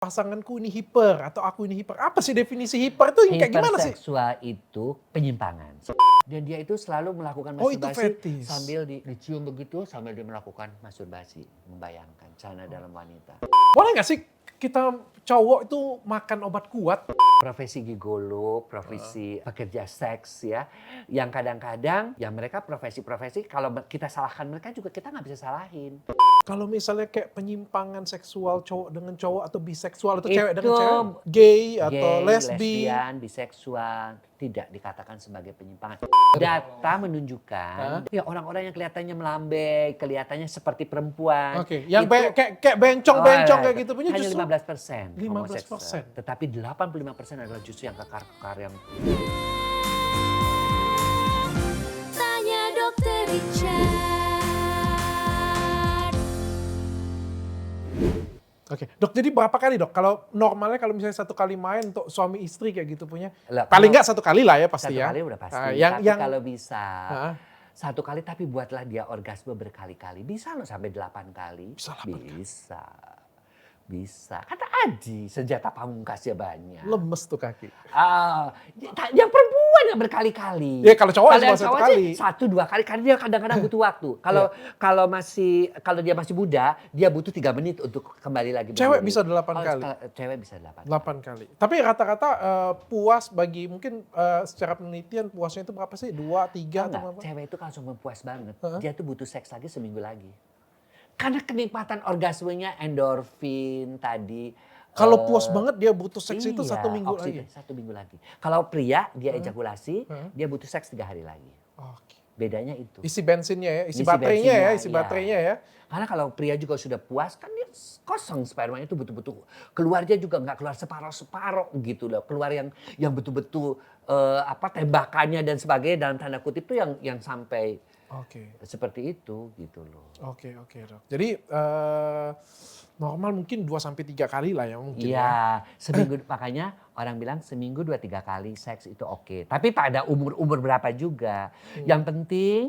pasanganku ini hiper atau aku ini hiper. Apa sih definisi hiper itu kayak gimana sih? Hiperseksual itu penyimpangan. Dan dia itu selalu melakukan Oh, itu masturbasi fetis. sambil dicium begitu sambil dia melakukan masturbasi, membayangkan celana dalam wanita. Boleh nggak sih kita cowok itu makan obat kuat? Profesi gigolo, profesi pekerja seks ya, yang kadang-kadang ya mereka profesi-profesi kalau kita salahkan mereka juga kita nggak bisa salahin. Kalau misalnya kayak penyimpangan seksual cowok dengan cowok atau biseksual atau Itu cewek dengan cewek, gay atau Gay, lesbi. lesbian, biseksual tidak dikatakan sebagai penyimpangan. Data menunjukkan ya orang-orang yang kelihatannya melambai, kelihatannya seperti perempuan. Oke, yang itu- kayak bencong-bencong kayak gitu punya hanya justru 15%. 15%. Tetapi 85% adalah justru yang kekar-kekar yang Tanya Dokter Richard. Oke, dok, jadi berapa kali dok? Kalau normalnya kalau misalnya satu kali main untuk suami istri kayak gitu punya, Lah, paling kalau- nggak satu kali lah ya pasti satu ya. kali udah pasti. Yang Tapi kalau bisa Hah? satu kali tapi buatlah dia orgasme berkali-kali. Bisa loh sampai 8 kali. Bisa 8 kali? Bisa. Bisa. Kata Aji, senjata pamungkasnya banyak. lemes tuh kaki. Yang perempuan yang berkali-kali. Ya, kalau cowok Kalau cuma yang satu cowok kali. sih 1-2 kali karena dia kadang-kadang butuh waktu. Kalau dia masih muda, dia butuh 3 menit untuk kembali lagi. Cewek berdiri. bisa 8 kali? Cewek bisa 8 kali. 8 kali. Tapi rata-rata puas bagi mungkin secara penelitian puasnya itu berapa sih? 2, 3 atau Enggak, berapa? cewek itu kalau cuma puas banget, Heeh. dia tuh butuh seks lagi seminggu lagi. Karena kenikmatan orgasmenya endorfin tadi. Kalau puas banget dia butuh seks itu iya, 1 minggu lagi. 1 minggu lagi. Kalau pria dia ejakulasi, Heeh. dia butuh seks 3 hari lagi. Oke. Bedanya itu. Isi bensinnya ya, isi Isi baterainya ya, bensinnya, isi iya. baterainya ya. Karena kalau pria juga sudah puas kan dia kosong spermanya itu betul-betul keluarnya juga nggak keluar separoh-separoh gitu loh. Keluar yang betul-betul tembakannya dan sebagainya dalam tanda kutip itu yang sampai Oke. seperti itu gitu loh. Oke, dok. Jadi normal mungkin 2 sampai 3 kali lah ya mungkin ya. Iya, seminggu makanya orang bilang seminggu 2-3 kali seks itu oke. Tapi tak ada umur berapa juga. Yang penting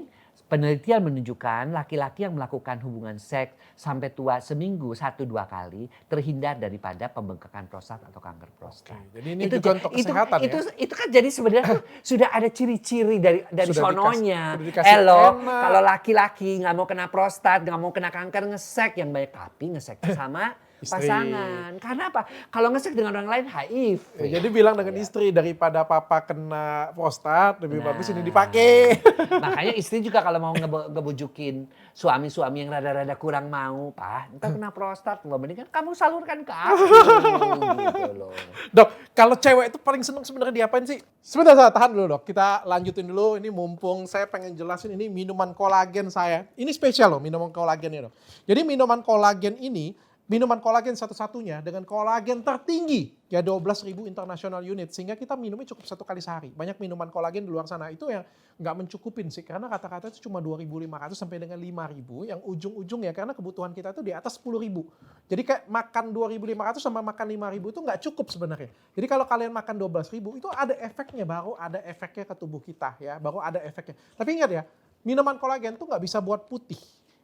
penelitian menunjukkan laki-laki yang melakukan hubungan seks sampai tua seminggu 1-2 kali terhindar daripada pembengkakan prostat atau kanker prostat. Oke, jadi ini juga untuk kesehatan ya? Itu kan jadi sebenarnya tuh sudah ada ciri-ciri dari Sudah sononya. sudah dikasih enak. Kalau laki-laki nggak mau kena prostat, nggak mau kena kanker ngesek yang banyak tapi ngesek sama Istri. pasangan. Karena apa? Kalau ngesek dengan orang lain HIV. Ya, jadi bilang dengan istri daripada papa kena prostat lebih bagus ini dipakai. Makanya istri juga kalau mau ngebujukin suami-suami yang rada-rada kurang mau, Pak, entar kena prostat, mendingan kamu salurkan ke aku. Gitu loh. Dok, kalau cewek itu paling seneng sebenarnya diapain sih? Sebentar, tahan dulu dok. Kita lanjutin dulu. Ini mumpung saya pengen jelasin ini minuman kolagen saya. Ini spesial loh minuman kolagennya dok. Jadi minuman kolagen ini, minuman kolagen satu-satunya dengan kolagen tertinggi. Ya 12.000 international unit. Sehingga kita minumnya cukup 1 kali sehari. Banyak minuman kolagen di luar sana. Itu yang nggak mencukupin sih. Karena kata-kata itu cuma 2.500 sampai dengan 5.000. Yang ujung-ujungnya karena kebutuhan kita itu di atas 10.000. Jadi kayak makan 2.500 sama makan 5.000 itu nggak cukup sebenarnya. Jadi kalau kalian makan 12.000 itu ada efeknya. Baru ada efeknya ke tubuh kita ya. Baru ada efeknya. Tapi ingat ya, minuman kolagen tuh nggak bisa buat putih.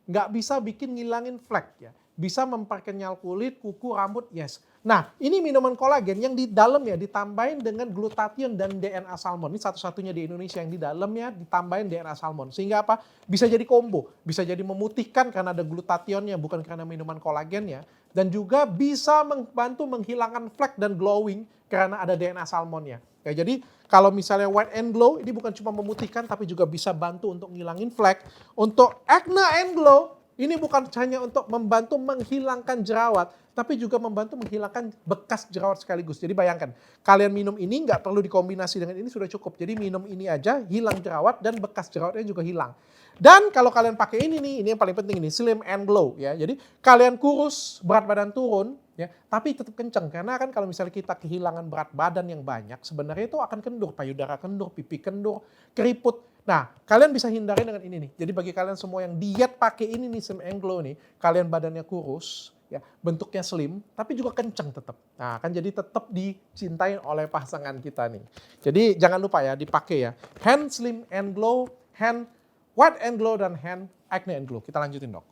Nggak bisa bikin ngilangin flek ya. Bisa memperkenyal kulit, kuku, rambut, yes. Nah, ini minuman kolagen yang di dalamnya ditambahin dengan glutathione dan DNA salmon. Ini satu-satunya di Indonesia yang di dalamnya ditambahin DNA salmon. Sehingga apa? Bisa jadi combo, bisa jadi memutihkan karena ada glutathione-nya, bukan karena minuman kolagennya. Dan juga bisa membantu menghilangkan flek dan glowing karena ada DNA salmonnya. Ya, jadi kalau misalnya white and glow, ini bukan cuma memutihkan tapi juga bisa bantu untuk ngilangin flek. Untuk acne and glow, ini bukan hanya untuk membantu menghilangkan jerawat, tapi juga membantu menghilangkan bekas jerawat sekaligus. Jadi bayangkan, kalian minum ini nggak perlu dikombinasi dengan ini sudah cukup. Jadi minum ini aja, hilang jerawat dan bekas jerawatnya juga hilang. Dan kalau kalian pakai ini nih, ini yang paling penting ini, slim and glow ya. Jadi kalian kurus, berat badan turun, ya, tapi tetap kenceng. Karena kan kalau misalnya kita kehilangan berat badan yang banyak, sebenarnya itu akan kendur, payudara kendur, pipi kendur, keriput. Nah, kalian bisa hindari dengan ini nih. Jadi bagi kalian semua yang diet pakai ini nih, Slim and Glow nih, kalian badannya kurus, ya, bentuknya slim, tapi juga kenceng tetap. Nah, kan jadi tetap dicintai oleh pasangan kita nih. Jadi jangan lupa ya, dipakai ya. Hand Slim and Glow, hand White and Glow, dan hand Acne and Glow. Kita lanjutin dok.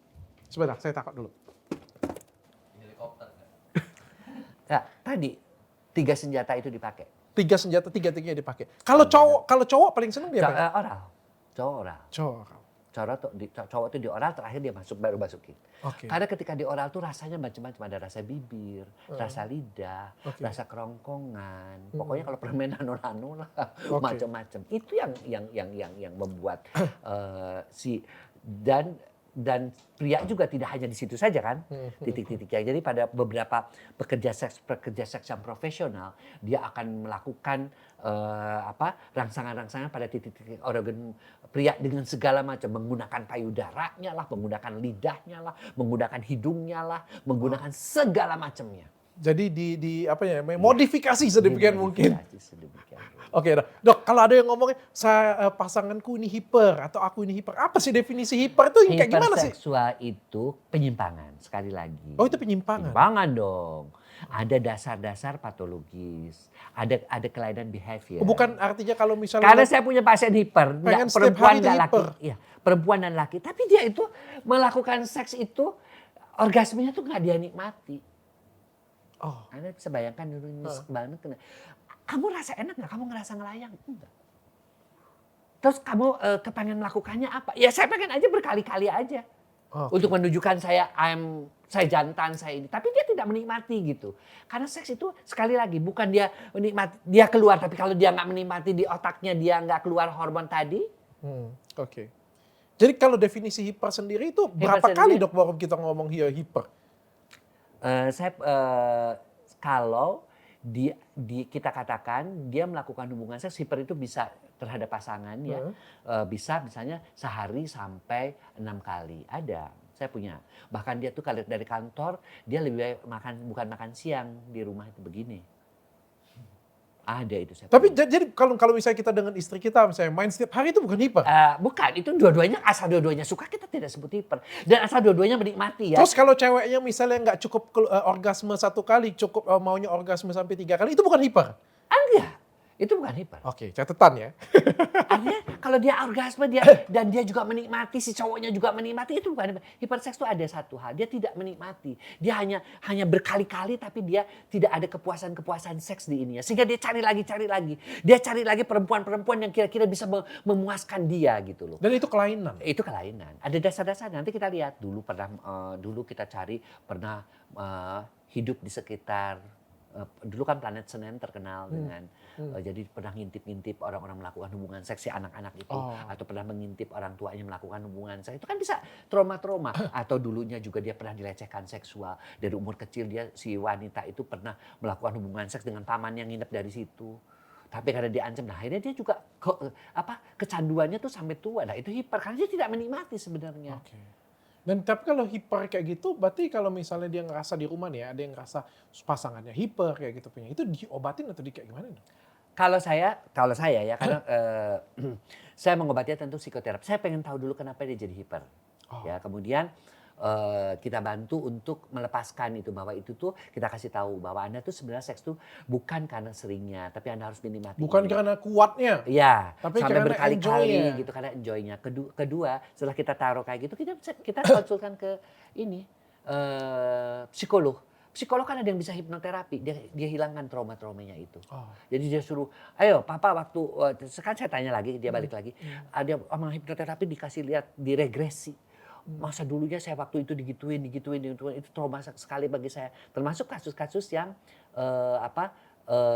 Sebentar, saya takut dulu. Ya, tadi 3 senjata itu dipakai. 3 senjata, 3-tiganya dipakai. Kalau cowok paling seneng dia apa? Oral. Cowok oral. Cowok. Cowok tuh di oral, terakhir dia baru masukin. Oke. Karena ketika di oral tuh rasanya macam-macam, ada rasa bibir, rasa lidah, rasa kerongkongan. Pokoknya kalau permen nano lah, macam-macam. Itu yang membuat dan pria juga tidak hanya di situ saja kan, titik-titiknya. Jadi pada beberapa pekerja seks yang profesional, dia akan melakukan rangsangan-rangsangan pada titik-titik organ pria dengan segala macam, menggunakan payudaranya lah, menggunakan lidahnya lah, menggunakan hidungnya lah, menggunakan segala macamnya. Jadi modifikasi sedemikian mungkin. Sedemikian. Oke, Dok, kalau ada yang ngomongnya pasanganku ini hiper atau aku ini hiper, apa sih definisi hiper itu yang kayak gimana sih? Hiperseksual itu penyimpangan, sekali lagi. Oh, itu penyimpangan. Penyimpangan dong. Ada dasar-dasar patologis, ada kelainan behavior. Bukan artinya kalau misalnya Karena saya punya pasien hiper, pengen setiap perempuan hari itu dan laki. hiper. Iya, perempuan dan laki. Tapi dia itu melakukan seks itu, orgasmenya tuh nggak dia nikmati. Oh, Anda bisa bayangkan dulu nyesek banget. Kamu rasa enak nggak? Kamu ngerasa ngelayang? Enggak. Terus kamu kepengen melakukannya apa? Ya saya pengen aja berkali-kali aja. Untuk menunjukkan saya jantan, saya ini. Tapi dia tidak menikmati gitu. Karena seks itu sekali lagi bukan dia menikmati, dia keluar. Tapi kalau dia nggak menikmati di otaknya, dia nggak keluar hormon tadi. Oke. Jadi kalau definisi hiper sendiri itu berapa kali Dok baru kita ngomong hiper? Kalau kita katakan dia melakukan hubungan seks, hiper itu bisa terhadap pasangan ya, bisa misalnya sehari sampai 6 kali ada. Saya punya. Bahkan dia tuh kalau dari kantor dia lebih baik bukan makan siang di rumah itu begini. Ada itu saya. Tapi jadi kalau misalnya kita dengan istri kita misalnya main setiap hari itu bukan hiper? Bukan, itu dua-duanya asal dua-duanya suka kita tidak sebut hiper. Dan asal dua-duanya menikmati ya. Terus kalau ceweknya misalnya nggak cukup orgasme 1 kali, cukup maunya orgasme sampai 3 kali, itu bukan hiper? Enggak, itu bukan hiper. Oke, catatan ya. Artinya kalau dia orgasme dan dia juga menikmati, si cowoknya juga menikmati, itu bukan hiper. Hiperseks itu ada satu hal, dia tidak menikmati. Dia hanya berkali-kali tapi dia tidak ada kepuasan seks di ininya. Sehingga dia cari lagi. Dia cari lagi perempuan-perempuan yang kira-kira bisa memuaskan dia gitu loh. Dan itu kelainan? Itu kelainan. Ada dasar-dasar. Nanti kita lihat dulu kita cari pernah hidup di sekitar dulu kan planet Senin terkenal dengan jadi pernah ngintip-ngintip orang-orang melakukan hubungan seks si anak-anak itu atau pernah mengintip orang tuanya melakukan hubungan seks itu kan bisa trauma-trauma atau dulunya juga dia pernah dilecehkan seksual dari umur kecil si wanita itu pernah melakukan hubungan seks dengan paman yang nginep dari situ. Tapi karena diancam, nah akhirnya dia juga kecanduannya tuh sampai tua. Nah itu hiper karena dia tidak menikmati sebenarnya. Okay. Dan tapi kalau hiper kayak gitu, berarti kalau misalnya dia ngerasa di rumah nih, ada yang ngerasa pasangannya hiper kayak gitu punya, itu diobatin atau kayak gimana? Kalau saya ya, karena saya mengobatinya tentu psikoterapi. Saya pengen tahu dulu kenapa dia jadi hiper. Ya, kemudian kita bantu untuk melepaskan itu, bahwa itu tuh kita kasih tahu bahwa Anda tuh sebenarnya seks tuh bukan karena seringnya, tapi Anda harus menikmati. Bukan karena kuatnya. Iya, tapi sampai berkali-kali gitu karena enjoy-nya. Kedua, setelah kita taruh kayak gitu, kita konsulkan ke psikolog. Psikolog kan ada yang bisa hipnoterapi, dia hilangkan trauma-traumanya itu. Jadi dia suruh, ayo papa waktu, sekarang saya tanya lagi, dia balik lagi. Ada sama hipnoterapi dikasih lihat diregresi. Masa dulunya saya waktu itu digituin, itu trauma sekali bagi saya. Termasuk kasus-kasus yang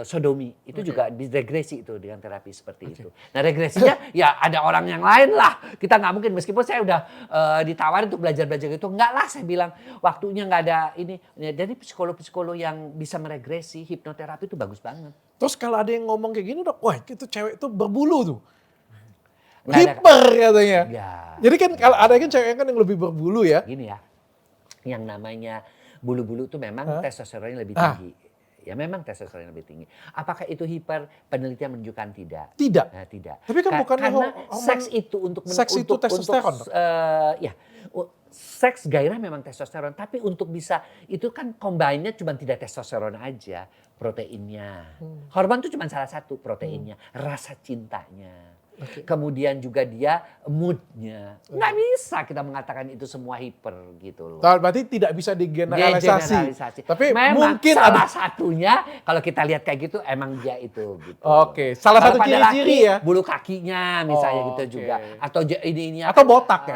sodomi, itu juga diregresi itu dengan terapi seperti itu. Nah regresinya ya ada orang yang lain lah. Kita nggak mungkin, meskipun saya udah ditawarin untuk belajar-belajar itu. Enggak lah saya bilang, waktunya nggak ada ini. Jadi psikolog-psikolog yang bisa meregresi, hipnoterapi itu bagus banget. Terus kalau ada yang ngomong kayak gini, Dok, wah itu cewek itu berbulu tuh. Hiper katanya. Ya. Jadi kan kalau ada kan cewek kan yang lebih berbulu ya. Gini ya, yang namanya bulu-bulu itu memang testosteronnya lebih tinggi. Ya memang testosteron lebih tinggi. Apakah itu hiper? Penelitian menunjukkan tidak. Tidak. Nah, tidak. Tapi kan bukan karena seks itu untuk testosteron. Seks gairah memang testosteron, tapi untuk bisa itu kan combine-nya cuma tidak testosteron aja, proteinnya. Hormon itu cuma salah satu, proteinnya, rasa cintanya. kemudian juga dia moodnya. Nggak bisa kita mengatakan itu semua hiper gitu loh. Berarti tidak bisa digeneralisasi. Generalisasi. Tapi memang mungkin salah ada. satunya kalau kita lihat kayak gitu emang dia itu gitu. Oke, salah Kalau satu pada ciri-ciri laki, ya. bulu kakinya misalnya gitu Oke. juga, atau ini Atau botak ya?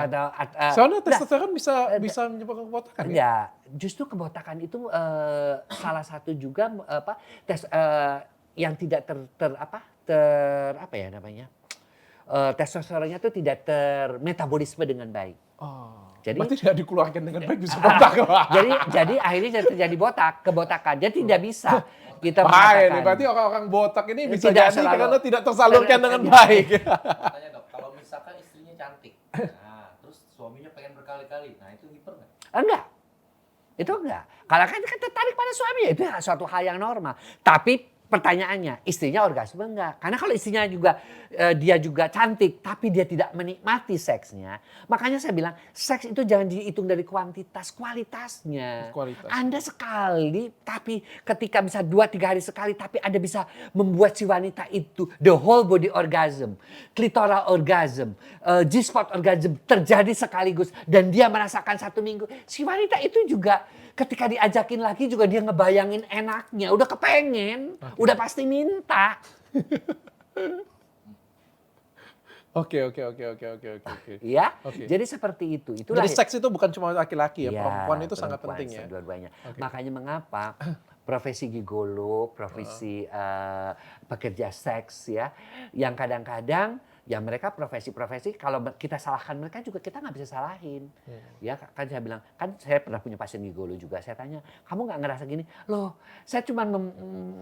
Soalnya nah, testosteron bisa menyebabkan kebotakan ya. ya, justru kebotakan itu salah satu juga yang tidak apa ya namanya, testosteronnya itu tidak termetabolisme dengan baik. Oh, Jadi- berarti tidak dikeluarkan dengan baik bisa botak. jadi akhirnya terjadi kebotakan. Dia tidak bisa kita Bahaya nih, mengatakan. berarti orang-orang botak ini bisa Tidak jadi selalu- karena tidak tersalurkan dengan Iya. baik. Tanya dok, kalau misalkan istrinya cantik, nah terus suaminya pengen berkali-kali, nah itu hiper nggak? Enggak. Itu enggak. Kalau kan tertarik pada suaminya itu suatu hal yang normal. Tapi pertanyaannya, istrinya orgasme enggak? Karena kalau istrinya juga dia juga cantik tapi dia tidak menikmati seksnya, makanya saya bilang seks itu jangan dihitung dari kuantitas, kualitasnya. Kualitas. Anda sekali tapi ketika bisa 2-3 hari sekali tapi Anda bisa membuat si wanita itu the whole body orgasm, clitoral orgasm, G-spot orgasm terjadi sekaligus dan dia merasakan 1 minggu. Si wanita itu juga ketika diajakin lagi juga dia ngebayangin enaknya, udah kepengen, udah pasti minta. Oke. Ya, Oke. jadi seperti itu. Itulah Jadi seks itu bukan cuma laki-laki ya, Ya, perempuan itu sangat perempuan, penting ya. Dua-duanya. Oke. Makanya mengapa profesi gigolo, profesi pekerja seks ya, yang kadang-kadang ya mereka profesi-profesi kalau kita salahkan mereka juga kita nggak bisa salahin. Ya kan saya bilang, kan saya pernah punya pasien gigolo juga. Saya tanya, kamu nggak ngerasa gini? Loh, saya cuma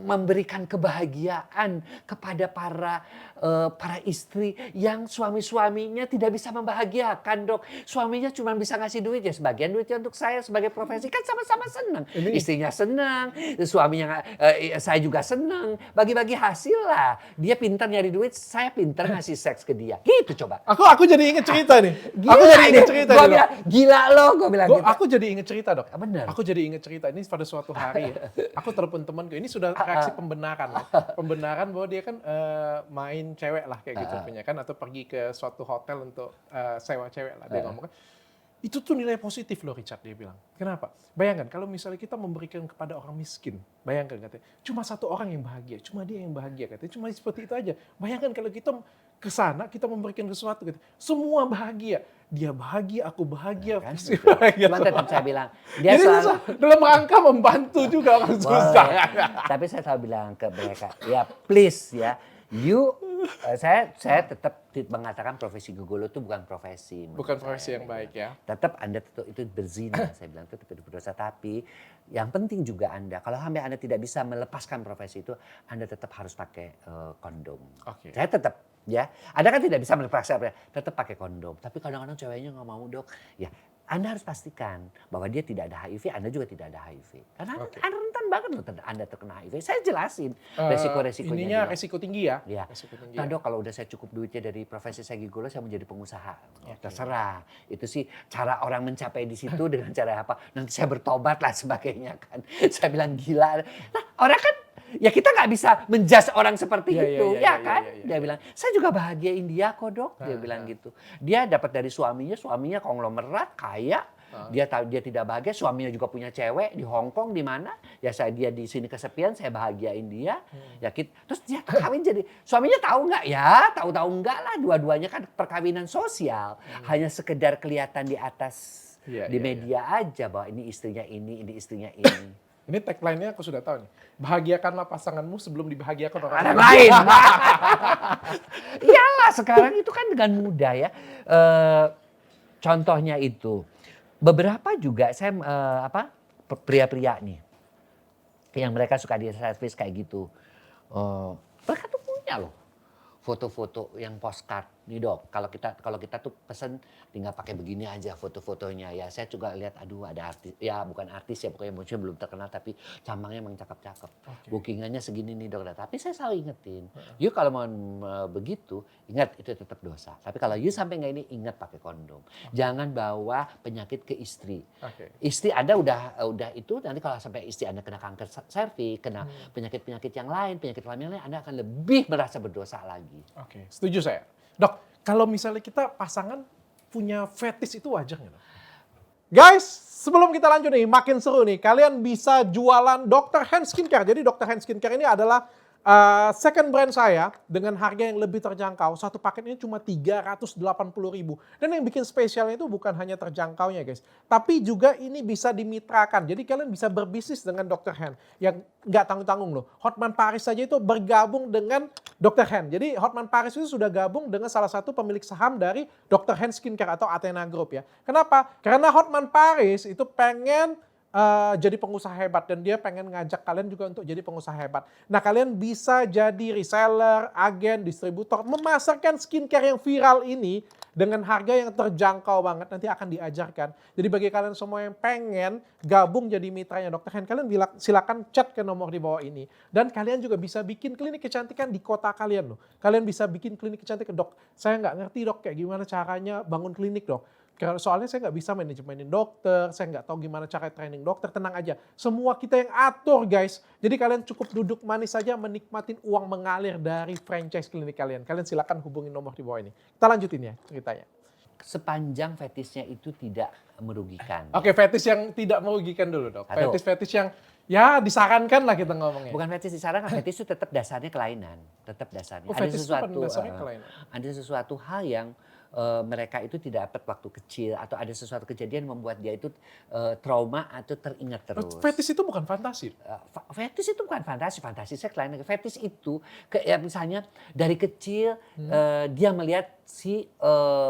memberikan kebahagiaan kepada para istri yang suami-suaminya tidak bisa membahagiakan, dok. Suaminya cuma bisa ngasih duit ya, sebagian duitnya untuk saya sebagai profesi kan sama-sama senang. Istrinya senang, suaminya saya juga senang. Bagi-bagi hasil lah. Dia pintar nyari duit, saya pintar ngasih seks ke dia. Gitu coba. Aku jadi inget cerita nih. Gila Aku jadi inget deh. cerita Gua nih. bilang, gila lo, gue bilang gitu. Aku jadi inget cerita dok. Bener. Aku jadi inget cerita ini pada suatu hari ya. Aku telepon temanku. Ini sudah reaksi pembenaran. Ya. Pembenaran bahwa dia kan main cewek lah kayak gitu punya kan, atau pergi ke suatu hotel untuk sewa cewek lah. Dia ngomong kan, itu tuh nilai positif loh Richard, dia bilang. Kenapa? Bayangkan kalau misalnya kita memberikan kepada orang miskin, bayangkan katanya, cuma satu orang yang bahagia, cuma dia yang bahagia katanya, cuma seperti itu aja. Bayangkan kalau kita ke sana, kita memberikan sesuatu gitu, semua bahagia. Dia bahagia, aku bahagia, Kan, pasti betul. bahagia. Cuman tetap saya bilang, dia Jadi selalu... dalam rangka membantu juga orang susah. Tapi saya selalu bilang ke mereka, ya please ya, saya tetap mengatakan profesi gigolo itu bukan profesi. menurut Bukan saya. profesi yang baik ya. Tetap Anda itu berzina, saya bilang tetap itu berdosa. Tapi yang penting juga Anda, kalau sampai Anda tidak bisa melepaskan profesi itu, Anda tetap harus pakai kondom. Oke. Saya tetap ya, Anda kan tidak bisa melepaskan, tetap pakai kondom. Tapi kadang-kadang ceweknya nggak mau dok. Ya, Anda harus pastikan bahwa dia tidak ada HIV, Anda juga tidak ada HIV. Karena Anda rentan banget loh Anda terkena HIV. Saya jelasin resiko-resikonya. Ininya juga. resiko tinggi ya. Ya. Resiko tinggi. Nah Ya. dok, kalau udah saya cukup duitnya dari profesi saya gigolo, saya mau jadi pengusaha. Ya, terserah. Itu sih cara orang mencapai di situ dengan cara apa. Nanti saya bertobat lah sebagainya kan. Saya bilang gila. Nah orang kan, ya kita nggak bisa menjudge orang seperti Iya, itu. iya, Ya iya, kan. iya, iya. Dia bilang, saya juga bahagiain dia kok dok. Dia bilang gitu. Dia dapat dari suaminya konglomerat, kaya. Dia tahu dia tidak bahagia, suaminya juga punya cewek di Hong Kong di mana. Ya dia di sini kesepian, saya bahagiain dia. Ya terus dia kawin jadi suaminya tahu nggak ya? Tahu-tahu enggak lah, dua-duanya kan perkawinan sosial. Hanya sekedar kelihatan di atas Iya, di iya, media aja bahwa ini istrinya ini istrinya ini. Ini tagline-nya aku sudah tahu nih. Bahagiakanlah pasanganmu sebelum dibahagiakan orang Orang lain. lain. Iyalah sekarang itu kan dengan mudah ya. Contohnya itu. Beberapa juga saya pria-pria nih yang mereka suka di servis kayak gitu. Mereka tuh punya loh foto-foto yang postcard nih dok, kalau kita tuh pesen tinggal pakai begini aja foto-fotonya ya. Saya juga lihat, aduh ada artis, ya bukan artis ya pokoknya muncul belum terkenal tapi cambangnya emang cakep-cakep. Bookingannya segini nih dok. Tapi saya selalu ingetin, you kalau mau begitu, ingat itu tetap dosa. Tapi kalau you sampai nggak ini, ingat pakai kondom. Jangan bawa penyakit ke istri. Istri Anda udah itu, nanti kalau sampai istri Anda kena kanker serviks, kena penyakit-penyakit yang lain, penyakit kelamin lain, Anda akan lebih merasa berdosa lagi. Oke, setuju saya. Dok, kalau misalnya kita pasangan punya fetish itu wajar nggak, Dok? Guys, sebelum kita lanjut nih, makin seru nih. Kalian bisa jualan Dr. Hand Skincare. Jadi Dr. Hand Skincare ini adalah second brand saya dengan harga yang lebih terjangkau. Satu paketnya cuma 380.000. Dan yang bikin spesialnya itu bukan hanya terjangkaunya guys, tapi juga ini bisa dimitrakan. Jadi kalian bisa berbisnis dengan Dr. Hand yang nggak tanggung-tanggung loh. Hotman Paris saja itu bergabung dengan Dr. Hand. Jadi Hotman Paris itu sudah gabung dengan salah satu pemilik saham dari Dr. Hand Skincare atau Athena Group ya. Kenapa? Karena Hotman Paris itu pengen jadi pengusaha hebat dan dia pengen ngajak kalian juga untuk jadi pengusaha hebat. Nah, kalian bisa jadi reseller, agen, distributor, memasarkan skincare yang viral ini dengan harga yang terjangkau banget. Nanti akan diajarkan. Jadi bagi kalian semua yang pengen gabung jadi mitranya Dr. Hand, kalian silakan chat ke nomor di bawah ini. Dan kalian juga bisa bikin klinik kecantikan di kota kalian loh. Kalian bisa bikin klinik kecantikan, dok. Saya nggak ngerti dok kayak gimana caranya bangun klinik dok. Soalnya saya nggak bisa manajemenin dokter, saya nggak tahu gimana cara training dokter, tenang aja. Semua kita yang atur guys. Jadi kalian cukup duduk manis saja menikmatin uang mengalir dari franchise klinik kalian. Kalian silakan hubungi nomor di bawah ini. Kita lanjutin ya ceritanya. Sepanjang fetisnya itu tidak merugikan. Oke, fetish yang tidak merugikan dulu dok. Satu. Fetish yang ya disarankan lah kita ngomongnya. Bukan fetish disarankan, fetish itu tetap dasarnya kelainan. Tetap dasarnya. Oh, fetish itu pada dasarnya kelainan. Ada sesuatu hal yang mereka itu tidak dapat waktu kecil atau ada sesuatu kejadian membuat dia itu trauma atau teringat terus. Fetish itu bukan fantasi. Fetish itu bukan fantasi, fantasi saya kelainan. Fetish itu ya misalnya dari kecil dia melihat si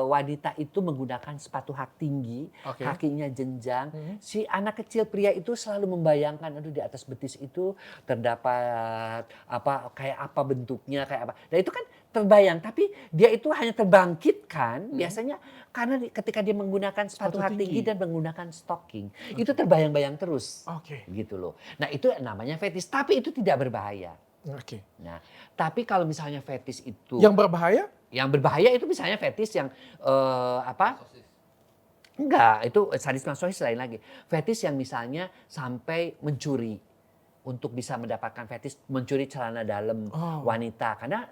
wanita itu menggunakan sepatu hak tinggi, kakinya jenjang. Si anak kecil pria itu selalu membayangkan, aduh di atas betis itu terdapat apa, kayak apa bentuknya, kayak apa. Dan itu kan terbayang, tapi dia itu hanya terbangkitkan biasanya karena ketika dia menggunakan sepatu hak tinggi dan menggunakan stocking, itu terbayang-bayang terus. Gitu loh. Nah, itu namanya fetish, tapi itu tidak berbahaya. Nah, tapi kalau misalnya fetish itu yang berbahaya? Yang berbahaya itu misalnya fetish yang apa? Enggak, itu sadis masochis lain lagi. Fetish yang misalnya sampai mencuri untuk bisa mendapatkan fetish mencuri celana dalam wanita, karena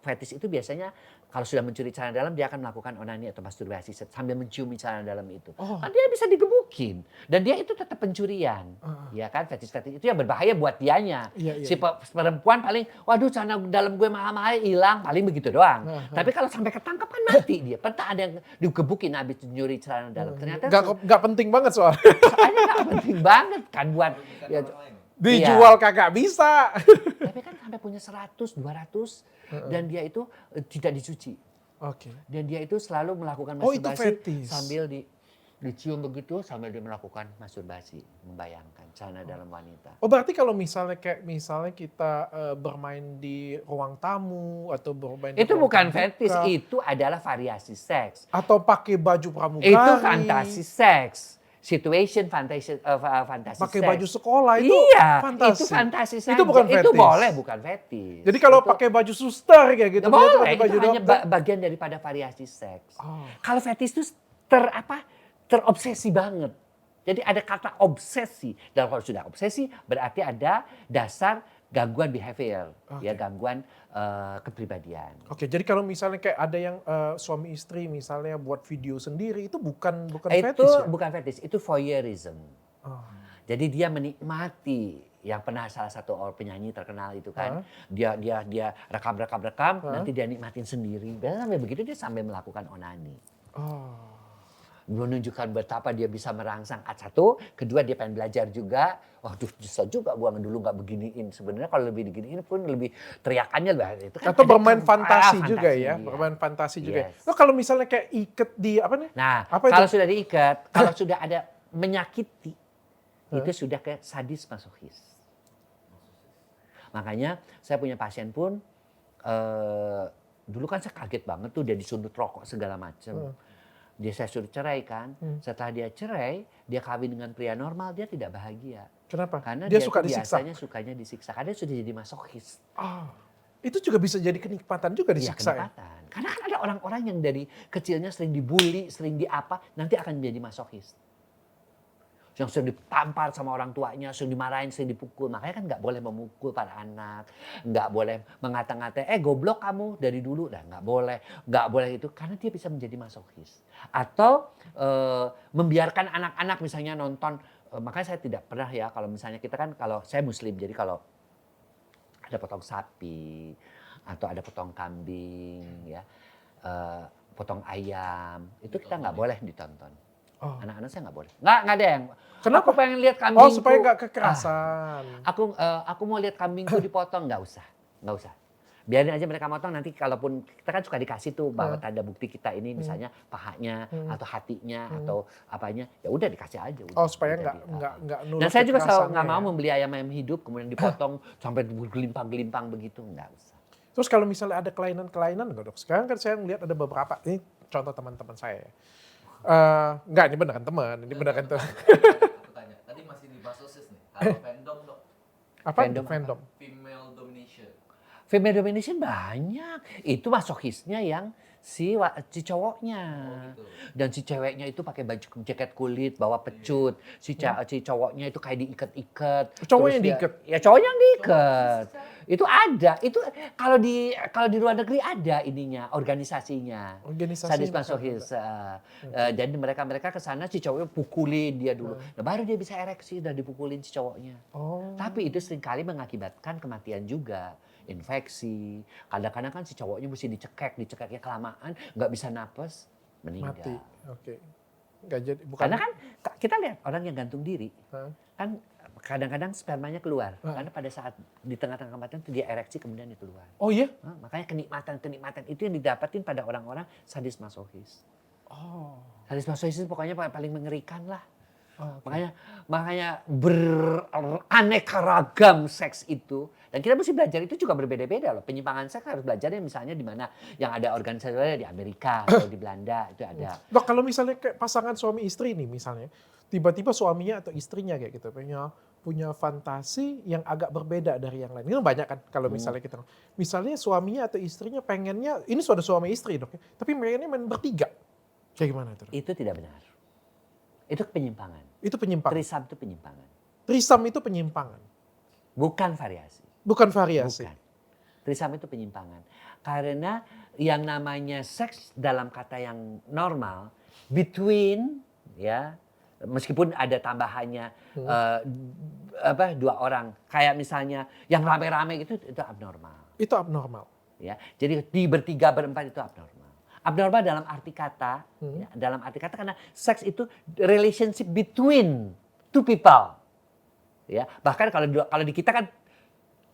fetish itu biasanya kalau sudah mencuri celana dalam dia akan melakukan onani atau masturbasi sambil menciumi celana dalam itu. Kan dia bisa digebukin dan dia itu tetap pencurian. Ya kan, fetish itu yang berbahaya buat dianya. Si perempuan paling waduh celana dalam gue mahal-mahal hilang, paling begitu doang. Tapi kalau sampai ketangkep kan mati dia. Pernah ada yang digebukin habis mencuri celana dalam. Ternyata gak penting banget soalnya. Soalnya gak penting banget kan buat ya, dijual kagak bisa. Tapi kan sampai punya 100, 200 dan dia itu tidak dicuci. Dan dia itu selalu melakukan masturbasi sambil dicium begitu sambil dia melakukan masturbasi, membayangkan celana dalam wanita. Berarti kalau misalnya kita bermain di ruang tamu atau bermain di itu bukan fetish, itu adalah variasi seks. Atau pakai baju pramugari. Itu fantasi seks. Situation fantasi pakai seks. baju sekolah itu fantasi. Itu fantasi saja. Itu bukan fetish. Itu boleh, bukan fetish. Jadi kalau pakai baju suster kayak gitu, boleh, baju itu hanya bagian daripada variasi seks. Kalau fetish itu terobsesi banget. Jadi ada kata obsesi. Dan kalau sudah obsesi berarti ada dasar gangguan behavior, ya gangguan kepribadian. Jadi kalau misalnya kayak ada yang suami istri misalnya buat video sendiri itu bukan fetish ya? Itu bukan fetish, itu voyeurism. Jadi dia menikmati yang pernah salah satu penyanyi terkenal itu kan, dia rekam, nanti dia nikmatin sendiri. Sampai begitu dia sampai melakukan onani. Menunjukkan betapa dia bisa merangsang. Satu, kedua dia pengen belajar juga. Waduh, bisa juga gua dulu nggak beginiin. Sebenarnya kalau lebih diginiin pun lebih teriakannya itu kan. Atau bermain fantasi juga ya, bermain fantasi juga. Nah, kalau misalnya kayak ikat di apa nih? Nah, kalau sudah diikat, kalau sudah ada menyakiti, itu sudah ke sadis masochis. Makanya saya punya pasien pun dulu kan saya kaget banget tuh dia disundut rokok segala macam. Dia saya suruh cerai kan. Setelah dia cerai, dia kawin dengan pria normal, dia tidak bahagia. Kenapa? Karena Dia dia suka tuh disiksa. biasanya sukanya disiksa. Karena dia sudah jadi masochis. Ah, itu juga bisa jadi kenikmatan juga Iya, disiksa ya. kenikmatan. Karena kan ada orang-orang yang dari kecilnya sering dibully, sering diapa, nanti akan menjadi masochis. Yang sering ditampar sama orang tuanya, sering dimarahin, sering dipukul. Makanya kan nggak boleh memukul para anak, nggak boleh mengata-ngatai, goblok kamu dari dulu, nggak boleh itu, karena dia bisa menjadi masochis. Atau membiarkan anak-anak misalnya nonton, makanya saya tidak pernah ya kalau misalnya kita kan, kalau saya muslim, jadi kalau ada potong sapi, atau ada potong kambing, ya, potong ayam, itu kita nggak boleh ditonton. Anak-anak saya nggak boleh. Nggak ada yang. Kenapa? Aku pengen lihat kambingku. Oh, supaya nggak kekerasan. Aku mau lihat kambingku dipotong, nggak usah. Biarin aja mereka motong, nanti kalaupun kita kan suka dikasih tuh bahwa tanda bukti kita ini misalnya pahanya atau hatinya atau apanya, ya udah dikasih aja. Udah. Oh, supaya Udah nggak nurut. Dan saya juga selalu nggak kekerasannya mau ya. membeli ayam hidup kemudian dipotong sampai bergelimpang-gelimpang begitu, nggak usah. Terus kalau misalnya ada kelainan-kelainan nggak dok? Sekarang kan saya melihat ada beberapa, ini contoh teman-teman saya. Enggak, ini beneran teman, ini beneran tuh. Aku tanya, tadi masih di masochis nih. Kalau fandom dok, Apa? Fandom. Fandom. female domination. Female domination banyak. Itu masochisnya yang si cowoknya. Gitu. Dan si ceweknya itu pakai baju jaket kulit, bawa pecut. Si cowoknya itu kayak diikat-ikat. Cowoknya Terus yang dia- diikat? Ya cowoknya yang diikat. Itu ada. Itu kalau di luar negeri ada ininya, organisasinya. Organisasi Sadis bukan masochis. Jadi mereka ke sana, si cowoknya pukulin dia dulu. Nah, baru dia bisa ereksi dan dipukulin si cowoknya. Oh. Tapi itu seringkali mengakibatkan kematian juga. Infeksi. Kadang-kadang kan si cowoknya mesti dicekeknya kelamaan, nggak bisa napas, meninggal. Mati. Oke. Nggak jadi. Bukan. Karena kan kita lihat orang yang gantung diri, Hah? kan kadang-kadang spermanya keluar. Karena pada saat di tengah-tengah kematian itu dia ereksi kemudian dia keluar. Oh iya? Makanya kenikmatan itu yang didapatin pada orang-orang sadis masochis. Oh. Sadis masochis itu pokoknya paling mengerikan lah. Oh, oke. Makanya beraneka ragam seks itu, dan kita mesti belajar itu juga berbeda-beda loh. Penyimpangan seks harus belajarnya misalnya di mana yang ada organisasinya di Amerika atau di Belanda itu ada. Dok, kalau misalnya kayak pasangan suami istri nih misalnya, tiba-tiba suaminya atau istrinya kayak gitu punya fantasi yang agak berbeda dari yang lain. Ini banyak kan kalau misalnya kita, misalnya suaminya atau istrinya pengennya, ini sudah suami istri dok ya, tapi pengennya main bertiga. Kayak gimana itu? Dok? Itu tidak benar. Itu penyimpangan. Itu penyimpangan. Trisam itu penyimpangan. Trisam itu penyimpangan. Bukan variasi. Bukan variasi. Bukan. Trisam itu penyimpangan. Karena yang namanya seks dalam kata yang normal, between, ya, meskipun ada tambahannya dua orang, kayak misalnya yang rame-rame itu abnormal. Itu abnormal. Ya, jadi di bertiga berempat itu abnormal. Abnormal dalam arti kata, ya, dalam arti kata karena seks itu relationship between two people. Ya, bahkan kalau di kita kan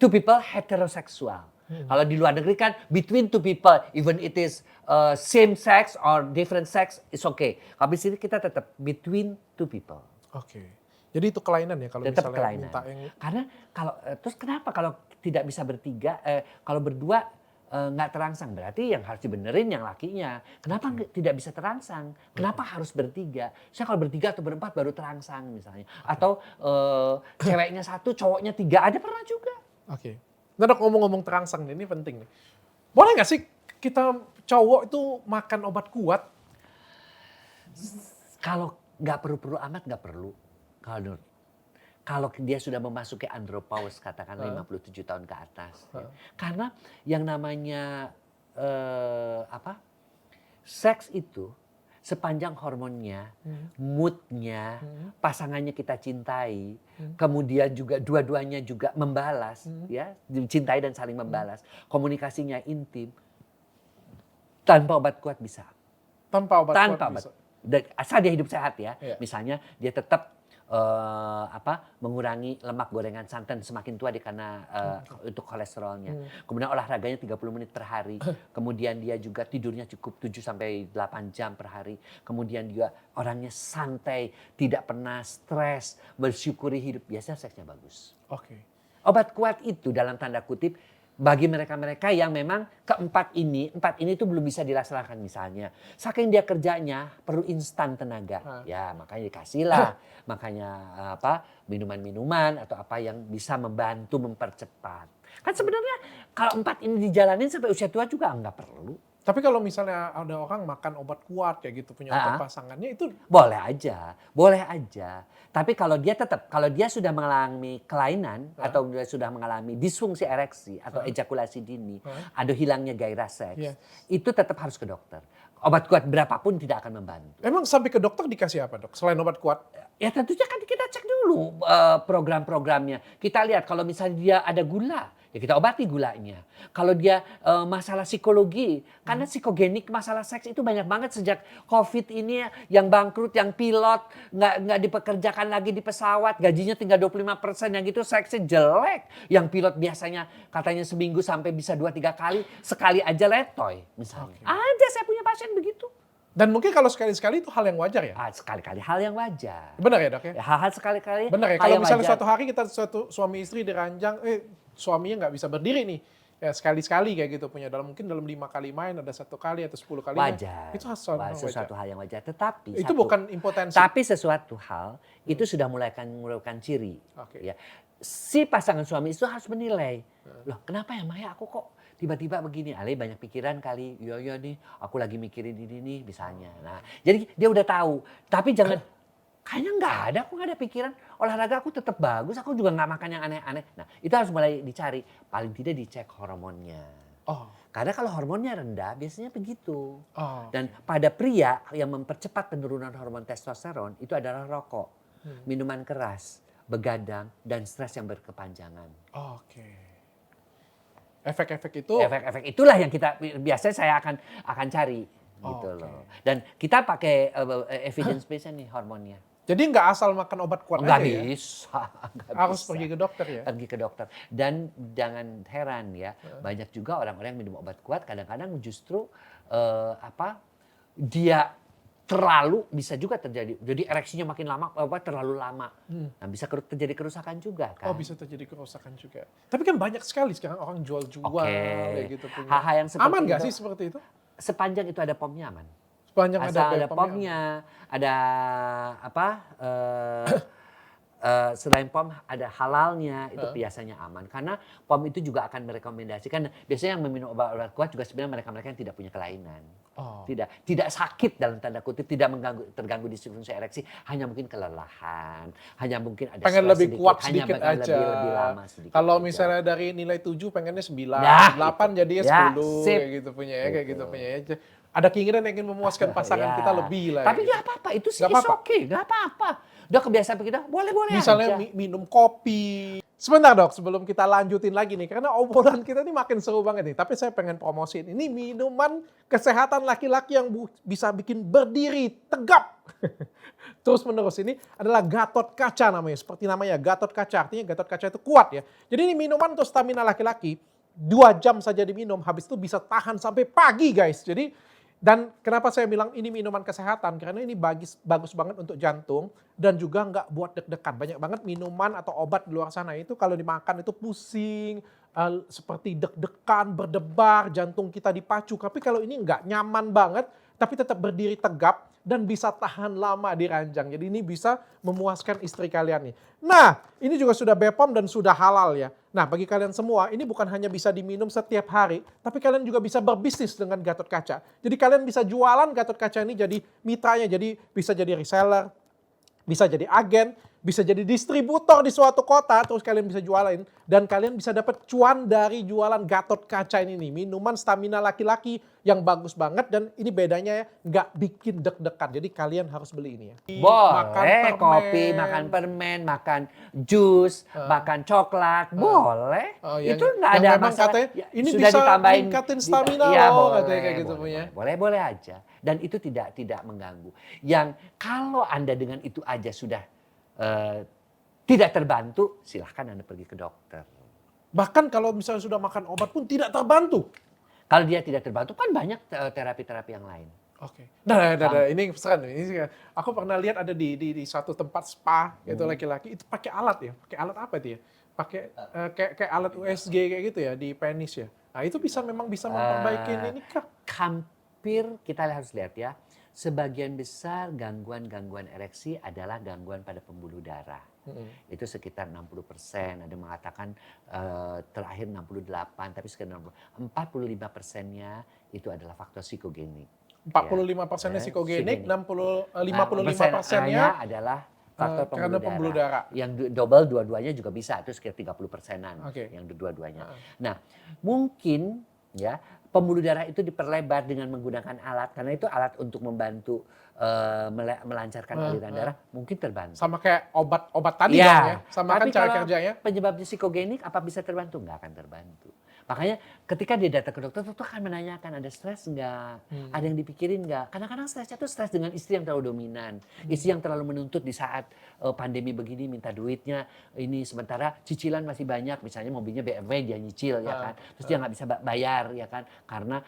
two people heteroseksual. Kalau di luar negeri kan between two people, even it is same sex or different sex, it's okay. Tapi di sini kita tetap between two people. Oke. Jadi itu kelainan ya kalau Tetap misalnya kelainan. minta yang Karena kalau terus kenapa kalau tidak bisa bertiga, kalau berdua nggak terangsang, berarti yang harus dibenerin yang lakinya. Kenapa tidak bisa terangsang? Kenapa harus bertiga? Saya kalau bertiga atau berempat baru terangsang misalnya. Atau ceweknya satu, cowoknya tiga, ada pernah juga. Oke. Nah dok, ngomong-ngomong terangsang nih, ini penting nih. Boleh nggak sih kita cowok itu makan obat kuat? Kalau nggak perlu-perlu amat nggak perlu. Kalau dia sudah memasuki andropause katakanlah 57 tahun ke atas. Ya. Karena yang namanya seks itu sepanjang hormonnya, moodnya, pasangannya kita cintai, kemudian juga dua-duanya juga membalas, ya, dicintai dan saling membalas, komunikasinya intim, tanpa obat kuat bisa. Tanpa obat Tanpa kuat obat. bisa. Dan asal dia hidup sehat ya, Iya. misalnya dia tetap mengurangi lemak gorengan santan semakin tua dia karena untuk kolesterolnya. Kemudian olahraganya 30 menit per hari. Kemudian dia juga tidurnya cukup 7 sampai 8 jam per hari. Kemudian dia orangnya santai, tidak pernah stres, bersyukuri hidup. Biasanya seksnya bagus. Oke. Obat kuat itu dalam tanda kutip bagi mereka-mereka yang memang empat ini itu belum bisa dilaksanakan misalnya. Saking dia kerjanya perlu instan tenaga. Ya makanya dikasihlah. Makanya minuman-minuman atau apa yang bisa membantu mempercepat. Kan sebenarnya kalau 4 ini dijalanin sampai usia tua juga nggak perlu. Tapi kalau misalnya ada orang makan obat kuat kayak gitu punya obat pasangannya itu Boleh aja. Tapi kalau dia sudah mengalami kelainan atau dia sudah mengalami disfungsi ereksi atau ejakulasi dini, ada hilangnya gairah seks, itu tetap harus ke dokter. Obat kuat berapapun tidak akan membantu. emang sampai ke dokter dikasih apa, Dok? Selain obat kuat? Ya tentunya kan kita cek dulu program-programnya. Kita lihat kalau misalnya dia ada gula, ya kita obati gulanya. Kalau dia masalah psikologi, karena psikogenik masalah seks itu banyak banget sejak COVID ini yang bangkrut, yang pilot nggak dipekerjakan lagi di pesawat, gajinya tinggal 25%, yang gitu seksnya jelek. Yang pilot biasanya katanya seminggu sampai bisa 2-3 kali, sekali aja letoy misalnya. Ada saya punya pasien begitu. Dan mungkin kalau sekali-sekali itu hal yang wajar ya? Sekali-kali hal yang wajar. Benar ya, Dok ya? Hal-hal sekali-kali. Benar ya, hal kalau yang misalnya wajar. suatu hari kita suami istri diranjang, suaminya nggak bisa berdiri nih. Ya sekali-sekali kayak gitu punya. Mungkin dalam 5 kali main ada 1 kali atau 10 kali main. Wajar. Itu Sesuatu hal yang wajar. Tetapi itu bukan impotensi. Tapi sesuatu hal itu sudah merupakan ciri. Oke. Ya. Si pasangan suami itu harus menilai. Loh kenapa ya Maya aku kok tiba-tiba begini? Ale banyak pikiran kali. Iya nih aku lagi mikirin ini nih misalnya. Nah jadi dia udah tahu. Tapi jangan kayaknya aku nggak ada pikiran. Olahraga aku tetap bagus. Aku juga nggak makan yang aneh-aneh. Nah itu harus mulai dicari. Paling tidak dicek hormonnya. Karena kalau hormonnya rendah biasanya begitu. Dan pada pria yang mempercepat penurunan hormon testosteron itu adalah rokok, minuman keras, begadang, dan stres yang berkepanjangan. Efek-efek itu. Efek-efek itulah yang kita biasanya saya akan cari gitu loh. Dan kita pakai evidence base nih hormonnya. Jadi nggak asal makan obat kuat Nggak aja ya? bisa. Harus pergi ke dokter ya? Pergi ke dokter. Dan jangan heran ya, banyak juga orang-orang yang minum obat kuat kadang-kadang justru dia terlalu bisa juga terjadi. Jadi ereksinya makin lama, terlalu lama. Nah bisa terjadi kerusakan juga kan. Bisa terjadi kerusakan juga. Tapi kan banyak sekali sekarang orang jual-jual kayak gitu punya. Hal-hal yang seperti aman nggak itu, sih seperti itu? Sepanjang itu ada pomnya aman. Sepanjang Asal ada pomnya, ada selain POM ada halalnya, itu biasanya aman. Karena POM itu juga akan merekomendasikan, biasanya yang meminum obat kuat juga sebenarnya mereka-mereka yang tidak punya kelainan. Tidak sakit dalam tanda kutip, tidak terganggu disfungsi ereksi, hanya mungkin kelelahan, hanya mungkin ada pengen stres lebih sedikit, kuat hanya sedikit pengen aja. lebih lama sedikit Kalau aja. misalnya dari nilai 7 pengennya 9, Nah, 8 jadinya Ya, 10 sip. kayak gitu punya ya, kayak gitu punya ya. Ada keinginan yang ingin memuaskan pasangan Ya. kita lebih lah. Tapi gitu. nggak apa-apa, itu sih Nggak apa-apa. oke, nggak apa-apa. Udah kebiasaan kita, boleh-boleh Misalnya aja. minum kopi. Sebentar Dok, sebelum kita lanjutin lagi nih, karena obrolan kita ini makin seru banget nih. Tapi saya pengen promosiin, ini minuman kesehatan laki-laki yang bisa bikin berdiri tegap. Terus menerus, ini adalah Gatot Kaca namanya. Seperti namanya Gatot Kaca, artinya Gatot Kaca itu kuat ya. Jadi ini minuman untuk stamina laki-laki, 2 jam saja diminum, habis itu bisa tahan sampai pagi guys. Jadi dan kenapa saya bilang ini minuman kesehatan? Karena ini bagus banget untuk jantung dan juga nggak buat deg-degan. Banyak banget minuman atau obat di luar sana itu kalau dimakan itu pusing, seperti deg-degan, berdebar, jantung kita dipacu. Tapi kalau ini nggak, nyaman banget, tapi tetap berdiri tegap dan bisa tahan lama di ranjang. Jadi ini bisa memuaskan istri kalian nih. Nah, ini juga sudah BPOM dan sudah halal ya. Nah, bagi kalian semua, ini bukan hanya bisa diminum setiap hari, tapi kalian juga bisa berbisnis dengan Gatot Kaca. Jadi kalian bisa jualan Gatot Kaca ini jadi mitranya, jadi bisa jadi reseller, bisa jadi agen, bisa jadi distributor di suatu kota, terus kalian bisa jualin. Dan kalian bisa dapat cuan dari jualan Gatot Kaca ini nih. Minuman stamina laki-laki yang bagus banget dan ini bedanya ya nggak bikin deg-degan. Jadi kalian harus beli ini ya. Boleh, kopi, makan permen, makan jus, makan coklat, boleh. Itu nggak ada memang masalah. katanya, Ya, ini sudah bisa ditambahin meningkatin stamina ya, loh, boleh, katanya kayak gitu boleh, punya. Boleh aja. Dan itu tidak mengganggu. Yang kalau Anda dengan itu aja sudah tidak terbantu, silahkan Anda pergi ke dokter. Bahkan kalau misalnya sudah makan obat pun tidak terbantu. Kalau dia tidak terbantu, kan banyak terapi-terapi yang lain. Oke. Ini sekarang ini aku pernah lihat ada di satu tempat spa gitu laki-laki itu pakai alat ya. Pakai alat apa dia? pakai kayak alat USG kayak gitu ya di penis ya. Nah itu memang bisa memperbaiki ini kah? Hampir kita harus lihat ya, sebagian besar gangguan-gangguan ereksi adalah gangguan pada pembuluh darah. Itu sekitar 60%, ada mengatakan terakhir 68, tapi sekitar 45%-nya itu adalah faktor psikogenik. 45%-nya psikogenik, 55%-nya adalah faktor karena pembuluh darah. Yang double dua-duanya juga bisa, itu sekitar 30%-an yang dua-duanya. Nah, mungkin ya pembuluh darah itu diperlebar dengan menggunakan alat, karena itu alat untuk membantu melancarkan aliran darah, mungkin terbantu. Sama kayak obat tadi dong ya, sama kan cara kerjanya. Penyebabnya psikogenik apa bisa terbantu? Nggak akan terbantu. Makanya ketika dia datang ke dokter akan menanyakan ada stres nggak, ada yang dipikirin nggak. Kadang-kadang stresnya tuh stres dengan istri yang terlalu dominan, istri yang terlalu menuntut di saat pandemi begini minta duitnya ini sementara cicilan masih banyak, misalnya mobilnya BMW dia nyicil ya kan, terus dia nggak bisa bayar ya kan karena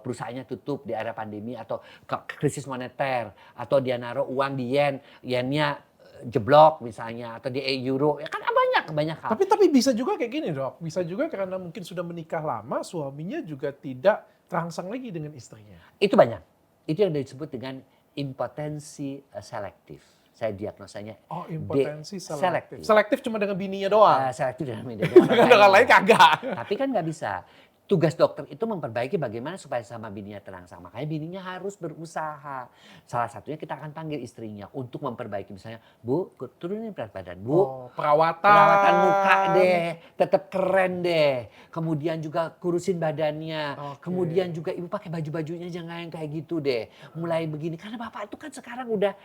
perusahaannya tutup di era pandemi atau krisis moneter atau dia naruh uang di yennya jeblok misalnya atau di euro ya kan banyak hal. Tapi bisa juga kayak gini dok, bisa juga karena mungkin sudah menikah lama suaminya juga tidak terangsang lagi dengan istrinya. Itu banyak, itu yang disebut dengan impotensi selektif. Saya diagnosanya impotensi selektif. selektif. Selektif cuma dengan bininya doang. Selektif dengan bininya doang. Dengan lain kagak. Tapi kan nggak bisa. Tugas dokter itu memperbaiki bagaimana supaya sama bininya terangsang. Makanya bininya harus berusaha. Salah satunya kita akan panggil istrinya untuk memperbaiki. Misalnya, Bu, turunin berat badan. Bu, perawatan muka deh. Tetap keren deh. Kemudian juga kurusin badannya. Kemudian juga ibu pakai baju-bajunya jangan yang kayak gitu deh. Mulai begini. Karena bapak itu kan sekarang udah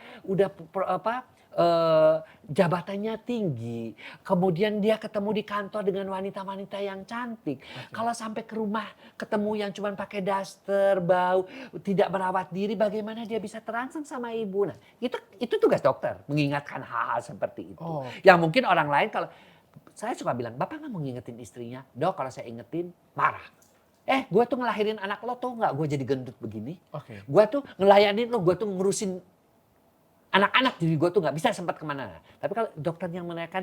jabatannya tinggi. Kemudian dia ketemu di kantor dengan wanita-wanita yang cantik. Kalau sampai ke rumah ketemu yang cuma pakai daster, bau, tidak merawat diri, bagaimana dia bisa terangsang sama ibu? Nah, itu tugas dokter, mengingatkan hal-hal seperti itu. Yang mungkin orang lain kalau saya suka bilang, Bapak nggak mau ngingetin istrinya? Dok, kalau saya ingetin marah. Gue tuh ngelahirin anak lo tuh nggak gue jadi gendut begini. Gue tuh ngelayanin lo, gue tuh ngurusin anak-anak, jadi gue tuh nggak bisa sempat kemana. Tapi kalau dokter yang menanyakan,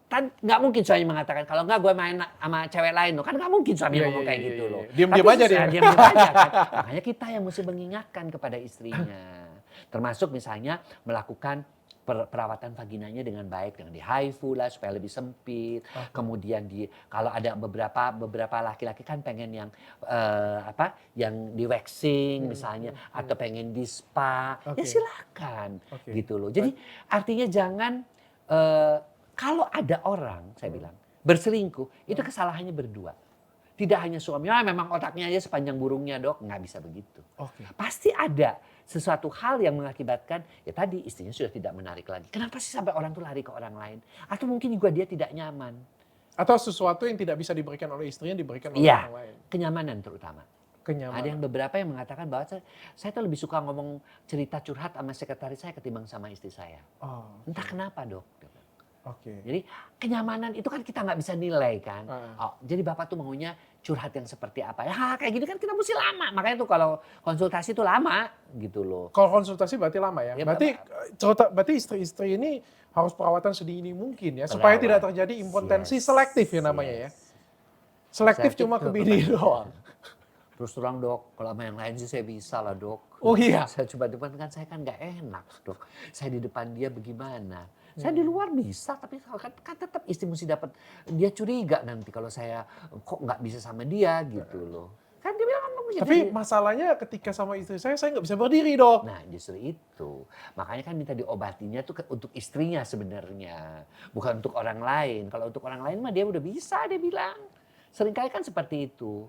kan nggak mungkin suami mengatakan kalau nggak gue main sama cewek lain loh, kan nggak mungkin suami ngomong kayak gitu loh. Diam-diam aja dia. Diam-diam aja kan. Makanya kita yang mesti mengingatkan kepada istrinya, termasuk misalnya melakukan perawatan vaginanya dengan baik, dengan di HIFU lah supaya lebih sempit. Kemudian kalau ada beberapa laki-laki kan pengen yang yang di waxing misalnya atau pengen di spa, ya silakan gitu loh. Jadi artinya jangan kalau ada orang saya bilang berselingkuh itu kesalahannya berdua. Tidak hanya suami, memang otaknya aja sepanjang burungnya dok, nggak bisa begitu. Pasti ada sesuatu hal yang mengakibatkan ya tadi istrinya sudah tidak menarik lagi. Kenapa sih sampai orang tuh lari ke orang lain? Atau mungkin juga dia tidak nyaman. Atau sesuatu yang tidak bisa diberikan oleh istrinya diberikan oleh orang lain. Kenyamanan terutama. Ada yang beberapa yang mengatakan bahwa saya tuh lebih suka ngomong cerita curhat sama sekretaris saya ketimbang sama istri saya. Entah kenapa dok. Jadi kenyamanan itu kan kita nggak bisa nilai kan. Jadi bapak tuh maunya curhat yang seperti apa ya kayak gini kan kita mesti lama. Makanya tuh kalau konsultasi tuh lama gitu loh. Kalau konsultasi berarti lama ya. Berarti istri-istri ini harus perawatan sedini mungkin ya supaya tidak terjadi impotensi selektif ya namanya ya. Selektif cuma ke bini doang. Terus terang dok, kalau sama yang lain sih saya bisa lah dok. Saya coba depan kan saya kan nggak enak dok. Saya di depan dia bagaimana? Saya di luar bisa, tapi kan tetap istri mesti dapat. Dia curiga nanti kalau saya kok nggak bisa sama dia gitu loh. Kan dia bilang tapi masalahnya ketika sama istri saya nggak bisa berdiri dok. Nah justru itu. Makanya kan minta diobatinya tuh untuk istrinya sebenarnya. Bukan untuk orang lain. Kalau untuk orang lain mah dia udah bisa dia bilang. Seringkali kan seperti itu.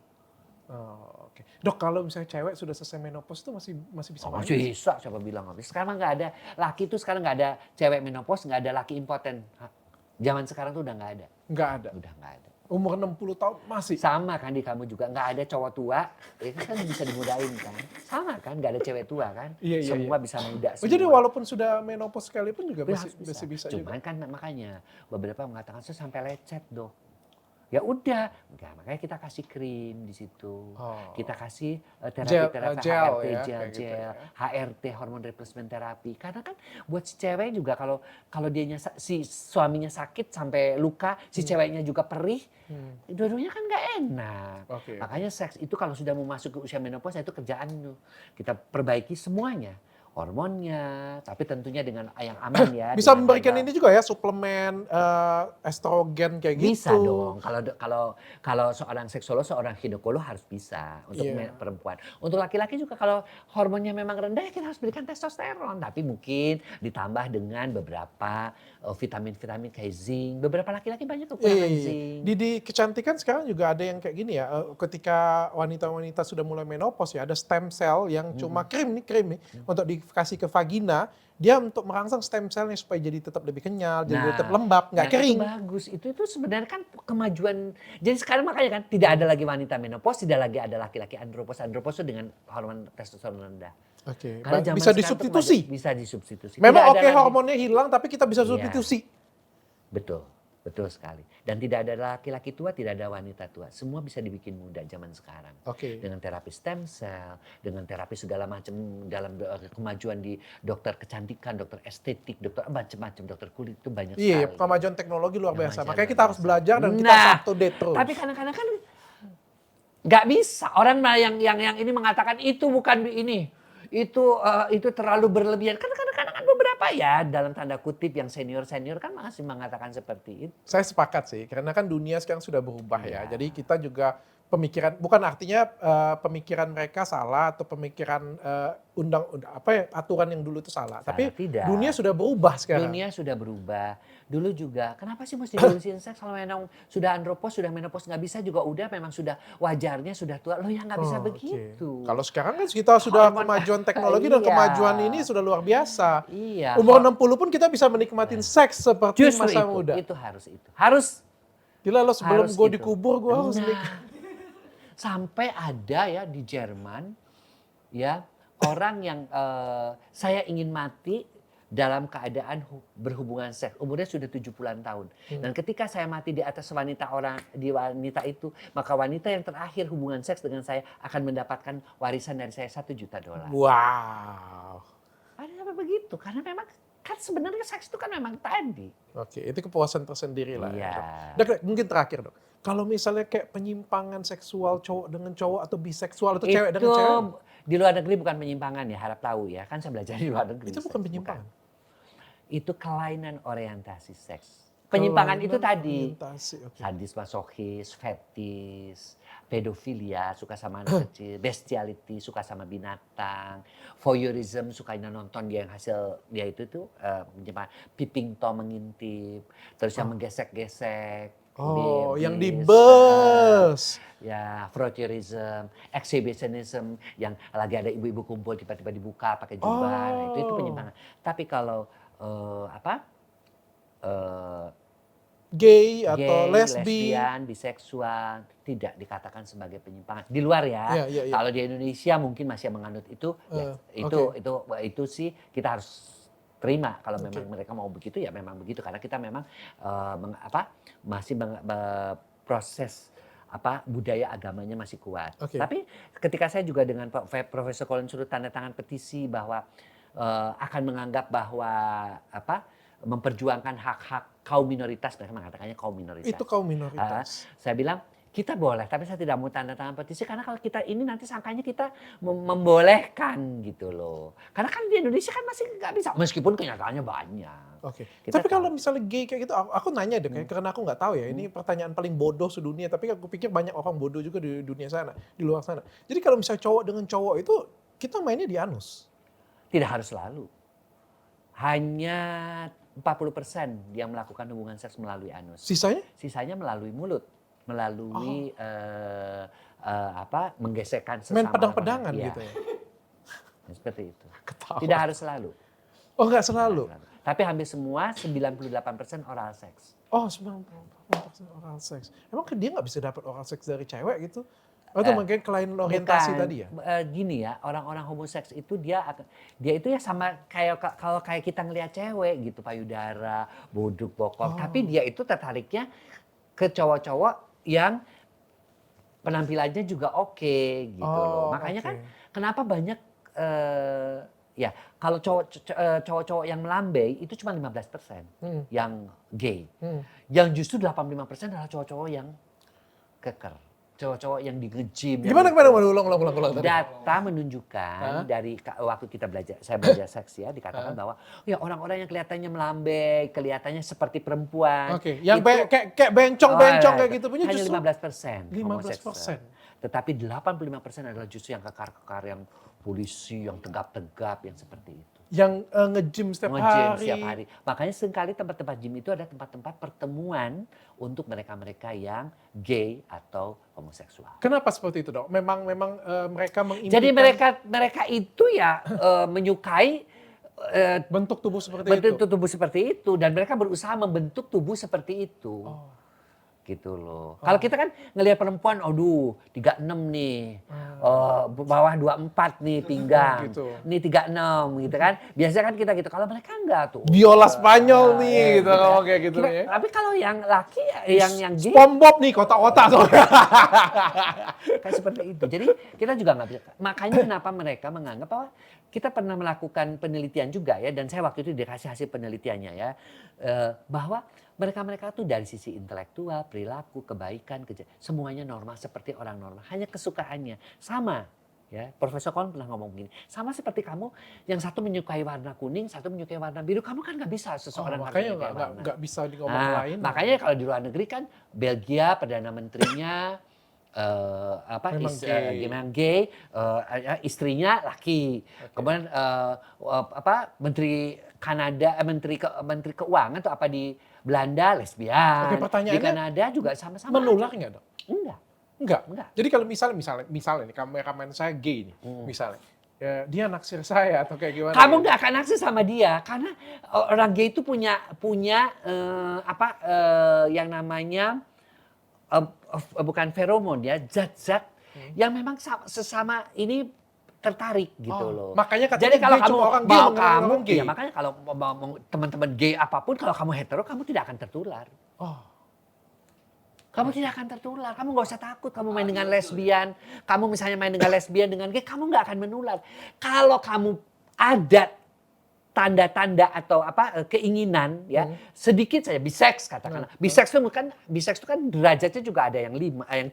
Dok kalau misalnya cewek sudah selesai menopause itu masih bisa masih bisa siapa bilang habis. Sekarang nggak ada laki tuh sekarang nggak ada cewek menopause nggak ada laki impoten. Zaman sekarang tuh udah nggak ada. Udah nggak ada. Umur 60 tahun masih. Sama kan di kamu juga nggak ada cowok tua itu kan bisa dimudahin kan. Sama kan nggak ada cewek tua kan. Semua bisa muda. Jadi walaupun sudah menopause sekalipun juga masih bisa. Cuman kan makanya beberapa mengatakan saya sampai lecet dok. Ya udah, enggak, makanya kita kasih krim di situ. Oh. Kita kasih Gel, terapi-terapi gel HRT, ya, gel, kayak gitu gel, ya. HRT, hormon replacement terapi. Karena kan buat si cewek juga kalau dianya si suaminya sakit sampai luka, si ceweknya juga perih, dua-duanya kan nggak enak. Oke, oke. Makanya seks itu kalau sudah mau masuk ke usia menopause itu kerjaan tuh. Kita perbaiki semuanya. Hormonnya, tapi tentunya dengan yang aman ya. Bisa dengan memberikan herbal. ini juga ya, suplemen estrogen kayak gitu. Bisa dong. Kalau seorang seksolog, seorang ginekolog harus bisa untuk Iya. perempuan. Untuk laki-laki juga kalau hormonnya memang rendah ya kita harus berikan testosteron. Tapi mungkin ditambah dengan beberapa vitamin-vitamin kayak zinc. Beberapa laki-laki banyak kekurangan Iya. zinc. Di kecantikan sekarang juga ada yang kayak gini ya, ketika wanita-wanita sudah mulai menopause ya, ada stem cell yang cuma krim nih, untuk dikasih ke vagina, dia untuk merangsang stem cellnya supaya jadi tetap lebih kenyal, jadi tetap lembab, nggak kering. Itu bagus. Itu sebenarnya kan kemajuan. Jadi sekarang makanya kan tidak ada lagi wanita menopause, tidak lagi ada laki-laki andropause. Andropause itu dengan hormon testosteron rendah. Oke, Karena zaman bisa sekarang tuh disubstitusi. bisa disubstitusi. Memang Tidak ada oke lagi. hormonnya hilang, tapi kita bisa Iya. substitusi. Betul, betul sekali. Dan tidak ada laki-laki tua, tidak ada wanita tua. Semua bisa dibikin muda zaman sekarang. Oke. Dengan terapi stem cell, dengan terapi segala macam dalam kemajuan di dokter kecantikan, dokter estetik, dokter macam-macam, dokter kulit itu banyak Iya, sekali. kemajuan teknologi luar biasa. Kemajuan Makanya luar kita harus biasa. belajar dan kita harus up to date terus. Tapi kadang-kadang kan nggak bisa. Orang yang ini mengatakan itu bukan ini. Itu terlalu berlebihan. Kan kadang-kadang kan beberapa ya dalam tanda kutip yang senior-senior kan masih mengatakan seperti itu. Saya sepakat sih, karena kan dunia sekarang sudah berubah ya. Iya. Jadi kita juga pemikiran, bukan artinya pemikiran mereka salah atau pemikiran aturan yang dulu itu salah. Tapi tidak. dunia sudah berubah sekarang. Dunia sudah berubah. Dulu juga, kenapa sih mesti diurusin seks kalau memang sudah andropos, sudah menopause nggak bisa juga udah memang sudah wajarnya sudah tua. Lo ya nggak bisa Oh, begitu. oke. Kalau sekarang kan kita sudah Hormon- kemajuan teknologi dan Iya. kemajuan ini sudah luar biasa. Iya. Umur 60 pun kita bisa menikmatin seks seperti Justru masa itu, muda. itu harus itu. Harus. Gila lo sebelum Harus gue gitu. dikubur gue harus Nah, nikah. sampai ada ya di Jerman ya orang yang saya ingin mati dalam keadaan berhubungan seks. Umurnya sudah 70-an tahun. Dan ketika saya mati di atas wanita itu, maka wanita yang terakhir hubungan seks dengan saya akan mendapatkan warisan dari saya $1 juta. Wow. Ada apa begitu? Karena memang kan sebenarnya seks itu kan memang tadi. Oke, itu kepuasan tersendiri lah. Iya. Dok, mungkin terakhir dok. Kalau misalnya kayak penyimpangan seksual cowok dengan cowok atau biseksual atau cewek dengan cewek. Di luar negeri bukan penyimpangan ya, harap tahu ya. Kan saya belajar di luar negeri. Itu bukan penyimpangan. Itu kelainan orientasi seks. Penyimpangan itu tadi. Orientasi, oke. Sadis, masochis, fetis, pedofilia, suka sama anak kecil, bestiality, suka sama binatang, voyeurism, sukanya nonton dia yang hasil dia itu tuh peeping tom, mengintip, terus yang menggesek-gesek. Oh, yang di bis, bus. ya, voyeurism, exhibitionism, yang lagi ada ibu-ibu kumpul tiba-tiba dibuka pakai jubah, itu penyimpangan. Tapi kalau Gay atau gay, lesbi. lesbian, biseksual tidak dikatakan sebagai penyimpangan di luar ya. Iya. Kalau di Indonesia mungkin masih menganut itu, ya, itu sih kita harus terima kalau memang mereka mau begitu ya memang begitu karena kita memang masih proses budaya agamanya masih kuat. Oke. Tapi ketika saya juga dengan Profesor Colin suruh tanda tangan petisi bahwa akan menganggap bahwa memperjuangkan hak-hak kaum minoritas, mereka mengatakannya kaum minoritas. Itu kaum minoritas. Saya bilang kita boleh, tapi saya tidak mau tanda tangan petisi karena kalau kita ini nanti sangkanya kita membolehkan gitu loh. Karena kan di Indonesia kan masih nggak bisa, meskipun kenyataannya banyak. Oke. Kita Tapi kalau tahu. misalnya gay kayak gitu, aku nanya deh, karena aku nggak tahu ya. Ini pertanyaan paling bodoh sedunia. Tapi aku pikir banyak orang bodoh juga di dunia sana, di luar sana. Jadi kalau misalnya cowok dengan cowok itu kita mainnya di anus. Tidak harus selalu. Hanya 40% yang melakukan hubungan seks melalui anus. Sisanya? Sisanya melalui mulut, melalui menggesekkan sesama. Main pedang-pedangan orang. Iya. gitu ya. Seperti itu. Ketawa. Tidak harus selalu. Oh nggak selalu? Tapi hampir semua 98% oral seks. Oh 98% oral seks. Emang dia nggak bisa dapat oral seks dari cewek gitu? Atau mungkin kelainan orientasi Bukan, tadi ya? Gini ya, orang-orang homoseks itu dia itu ya sama kalau kayak kita ngelihat cewek gitu, payudara, boduk, bokong. Tapi dia itu tertariknya ke cowok-cowok yang penampilannya juga oke gitu loh. Makanya oke. kan kenapa banyak ya kalau cowok-cowok yang melambai itu cuma 15% yang gay. Yang justru 85% adalah cowok-cowok yang keker. Cowok-cowok yang di nge-gym. Gimana ulang tadi. Data menunjukkan dari waktu kita saya belajar seks ya, dikatakan bahwa ya orang-orang yang kelihatannya melambai, kelihatannya seperti perempuan. Oke, yang itu- kayak bencong kayak gitu punya hanya justru 15%. 15%. Tetapi 85% adalah justru yang kekar-kekar, yang polisi, yang tegap-tegap, yang seperti itu. Yang nge-gym setiap Nge-gym hari. setiap hari. Makanya seringkali tempat-tempat gym itu ada tempat-tempat pertemuan untuk mereka-mereka yang gay atau homoseksual. Kenapa seperti itu, Dok? Memang mereka mengimpikan Jadi mereka itu ya menyukai bentuk tubuh seperti bentuk itu. tubuh seperti itu dan mereka berusaha membentuk tubuh seperti itu. Oh. Gitu loh. Kalau kita kan ngelihat perempuan, aduh 36 nih, bawah 24 nih pinggang, Gitu. nih 36 gitu kan. Biasanya kan kita gitu, kalau mereka enggak tuh. Biola Spanyol nih gitu kalau kayak gitu Kita- ya. Tapi kalau yang laki, yang gay, SpongeBob nih kotak-kotak soalnya. kayak seperti itu. Jadi kita juga nggak bisa. Makanya kenapa mereka menganggap bahwa kita pernah melakukan penelitian juga ya, dan saya waktu itu dikasih hasil penelitiannya ya, bahwa mereka tuh dari sisi intelektual, perilaku, kebaikan, semuanya normal seperti orang normal. Hanya kesukaannya sama. Ya, Profesor Kohn pernah ngomong begini, sama seperti kamu, yang satu menyukai warna kuning, satu menyukai warna biru, kamu kan nggak bisa seseorang harus Makanya menyukai warna. nggak bisa di ngomong lain. Makanya kalau di luar negeri kan Belgia perdana menterinya memang gay, istrinya laki. Kemudian menteri Kanada, menteri keuangan atau apa di Belanda lesbian. Oke, Di pertanyaannya, Kanada juga sama-sama. menular nggak, Dok? Enggak. Enggak. Jadi kalau misalnya nih kameramen saya gay nih, misalnya. Ya, dia naksir saya atau kayak gimana? Kamu gitu. nggak akan naksir sama dia karena orang gay itu punya yang namanya bukan feromon ya, zat-zat yang memang sesama ini tertarik gitu loh. Makanya katanya Jadi kalau gay kamu cuma orang gay mau mengenal orang gay. ya makanya kalau mau teman-teman gay apapun, kalau kamu hetero kamu tidak akan tertular. Oh. Kamu tidak akan tertular, kamu nggak usah takut. Kamu main dengan lesbian, kamu misalnya main dengan lesbian, dengan gay, kamu nggak akan menular. Kalau kamu ada tanda-tanda atau keinginan ya sedikit saja biseks katakanlah. Biseks itu kan derajatnya juga ada yang 3.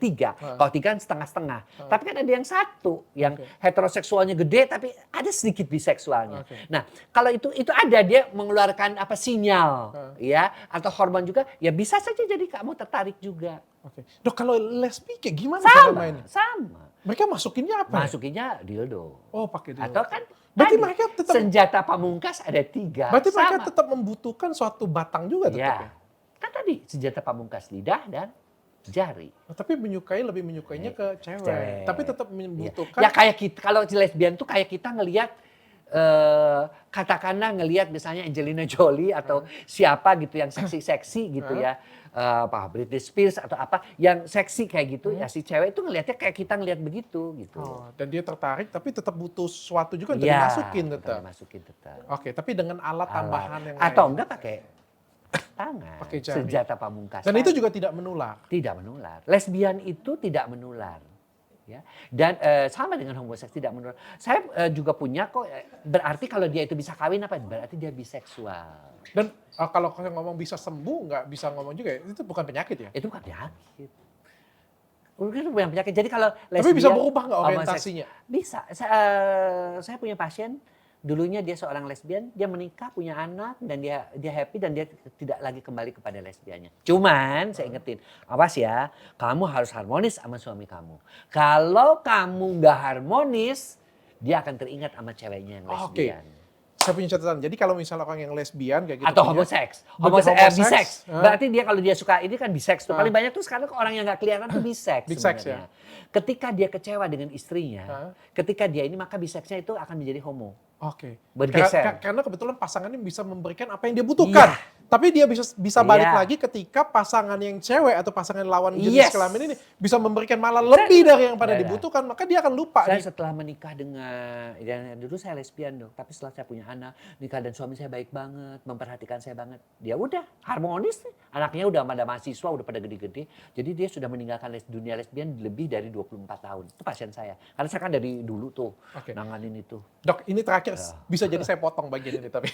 Kalau 3 kan setengah-setengah. Tapi kan ada yang 1 yang heteroseksualnya gede tapi ada sedikit biseksualnya. Nah, kalau itu ada dia mengeluarkan sinyal ya atau hormon juga ya bisa saja jadi kamu tertarik juga. Oke. Dok, kalau lesbi kayak gimana cara mainnya? Sama. Mereka masukinnya apa? Masukinnya dildo. Oh, pakai dildo. Atau kan Berarti tadi, mereka tetap senjata pamungkas ada 3. Berarti mereka Sama. tetap membutuhkan suatu batang juga tetap Ya. ya. Kan tadi senjata pamungkas lidah dan jari. Tapi lebih menyukainya ke cewek. Cewek. Tapi tetap membutuhkan. Ya kayak kita, kalau lesbian tuh kayak kita ngelihat katakanlah ngelihat misalnya Angelina Jolie atau siapa gitu yang seksi-seksi gitu ya. Britney Spears atau apa yang seksi kayak gitu ya, si cewek itu ngelihatnya kayak kita ngelihat begitu gitu. Dan dia tertarik tapi tetap butuh sesuatu juga untuk Ya, dimasukin tetap. Oke, tapi dengan alat tambahan yang atau lain. enggak pakai tangan, Pakai jari. senjata pamungkas. Dan itu juga tidak menular. tidak menular. Lesbian itu tidak menular. Ya. Dan sama dengan homoseks tidak menular. Saya juga punya kok, berarti kalau dia itu bisa kawin apa? Berarti dia biseksual. Dan kalau saya ngomong bisa sembuh, nggak bisa ngomong juga ya, itu bukan penyakit ya? Itu bukan penyakit. Mungkin bukan penyakit. Jadi kalau lesbian, Tapi bisa berubah nggak homoseks- orientasinya? Bisa. Saya punya pasien, dulunya dia seorang lesbian, dia menikah, punya anak, dan dia happy, dan dia tidak lagi kembali kepada lesbiannya. Cuman saya ingetin, awas ya, kamu harus harmonis sama suami kamu. Kalau kamu nggak harmonis, dia akan teringat sama ceweknya yang lesbian. Saya punya catatan. Jadi kalau misalnya orang yang lesbian kayak gitu. Atau punya- homoseks. Homoseks. Biseks. Hah? Berarti dia kalau dia suka ini kan biseks tuh. Paling banyak tuh sekarang orang yang nggak kelihatan tuh biseks Biseks, sebenarnya. Ketika dia kecewa dengan istrinya, Hah? ketika dia ini maka biseksnya itu akan menjadi homo. Oke. Bergeser. Karena kebetulan pasangannya bisa memberikan apa yang dia butuhkan. Iya, Tapi dia bisa balik Iya. lagi ketika pasangan yang cewek atau pasangan lawan jenis Yes. kelamin ini bisa memberikan malah lebih dari yang pada Iya, iya. dibutuhkan, maka dia akan lupa Saya nih. setelah menikah dengan, ya dulu saya lesbian dong, tapi setelah saya punya anak, nikah dan suami saya baik banget, memperhatikan saya banget. Dia udah harmonis nih. Anaknya udah pada mahasiswa, udah pada gede-gede. Jadi dia sudah meninggalkan dunia lesbian lebih dari 24 tahun. Itu pasien saya. Karena saya kan dari dulu tuh Oke. nanganin itu. Dok, ini terakhir Ya. bisa jadi saya potong bagian ini tapi.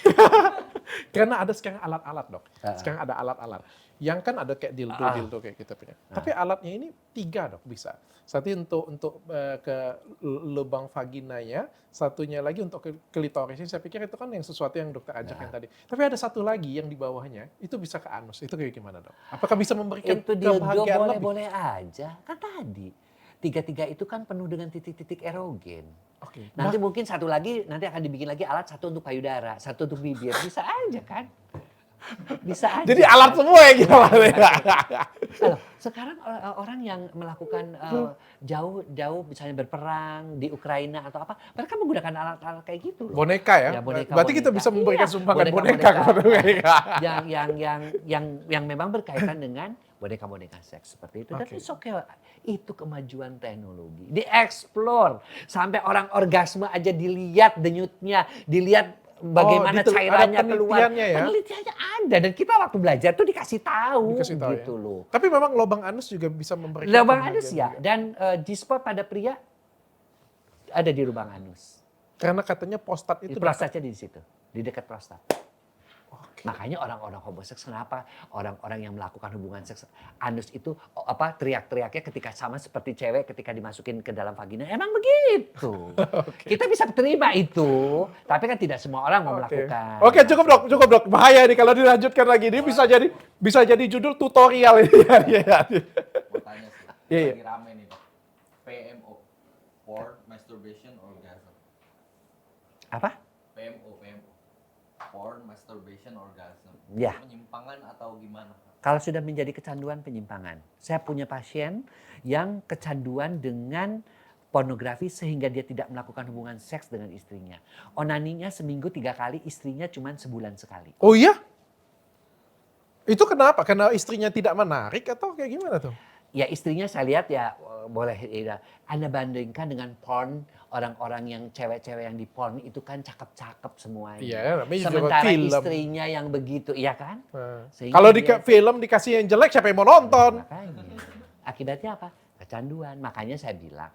Karena ada sekarang alat-alat, Dok. Sekarang ada alat-alat. Yang kan ada kayak dildo kayak gitu punya. Tapi alatnya ini 3, Dok, bisa. Satu untuk ke lubang vaginanya, satunya lagi untuk ke klitorisnya. Saya pikir itu kan yang sesuatu yang dokter ajarkan tadi. Tapi ada satu lagi yang di bawahnya, itu bisa ke anus. Itu kayak gimana, Dok? Apakah bisa memberikan Itu dildo kebahagiaan lebih? boleh-boleh aja. Kan tadi, tiga-tiga itu kan penuh dengan titik-titik erogen. Oke. Nanti mungkin satu lagi, nanti akan dibikin lagi alat, satu untuk payudara, satu untuk bibir. Bisa aja kan? Bisa aja. Jadi alat semua ya gimana? Halo, sekarang orang yang melakukan jauh misalnya berperang di Ukraina atau apa, mereka menggunakan alat-alat kayak gitu loh. Boneka ya? Ya, boneka, Berarti kita boneka. bisa memberikan Iya, sumbangan boneka boneka-boneka. kepada mereka. yang memang berkaitan dengan boneka-boneka seks seperti itu. Dan Oke. it's okay. Itu kemajuan teknologi. Dieksplor sampai orang orgasme aja dilihat denyutnya, dilihat bagaimana ada cairannya keluar. penelitiannya ya? Penelitiannya ada dan kita waktu belajar tuh dikasih tahu, Dikasih tahu gitu ya? loh. Tapi memang lubang anus juga bisa memberikan Lubang kebahagiaan anus ya, juga. dan G-spot pada pria ada di lubang anus. Karena katanya prostat itu Prostatnya di situ, di dekat prostat. Oke. Makanya orang-orang homoseks kenapa orang-orang yang melakukan hubungan seks anus itu teriak-teriaknya ketika sama seperti cewek ketika dimasukin ke dalam vagina. Emang begitu. Kita bisa terima itu, tapi kan tidak semua orang mau melakukan. Oke, cukup dok. Bahaya nih kalau dilanjutkan lagi. Ini bisa jadi judul tutorial ini. Mau tanya sih, Iya, iya. lagi rame nih Dok. PMO, Porn Masturbation Orgasm. Apa? PMO, Porn Masturbation Orgasm. Ya. Penyimpangan atau gimana? Kalau sudah menjadi kecanduan, penyimpangan. Saya punya pasien yang kecanduan dengan pornografi sehingga dia tidak melakukan hubungan seks dengan istrinya. Onaninya seminggu 3 kali, istrinya cuma sebulan sekali. Oh iya? Itu kenapa? Karena istrinya tidak menarik atau kayak gimana tuh? Ya istrinya saya lihat ya boleh ya, Anda bandingkan dengan porn, orang-orang yang cewek-cewek yang di porn itu kan cakep-cakep semuanya. Iya, namanya juga Sementara film. istrinya yang begitu, iya kan? Sehingga Kalau di dia- film dikasih yang jelek, siapa yang mau nonton? Makanya. Akibatnya apa? Kecanduan. Makanya saya bilang,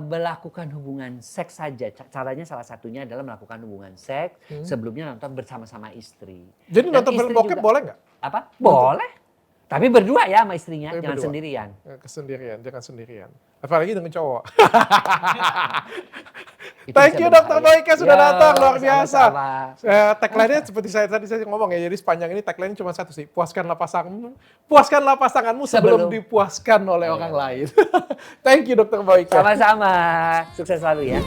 melakukan hubungan seks saja. Caranya salah satunya adalah melakukan hubungan seks sebelumnya nonton bersama-sama istri. Jadi Dan nonton film istri bokep juga- boleh nggak? Apa? Boleh. Tapi berdua ya sama istrinya, jangan Berdua. sendirian. Kesendirian, jangan sendirian. Apalagi dengan cowok. Itu Thank bisa you Dokter berbahaya. Boyke sudah Ya, datang, luar biasa. sama-sama. Tagline-nya seperti tadi saya ngomong ya, jadi sepanjang ini tagline cuma satu sih, puaskanlah pasanganmu sebelum Sebelum. dipuaskan oleh orang lain. Thank you Dokter Boyke. Sama-sama. Sukses selalu ya.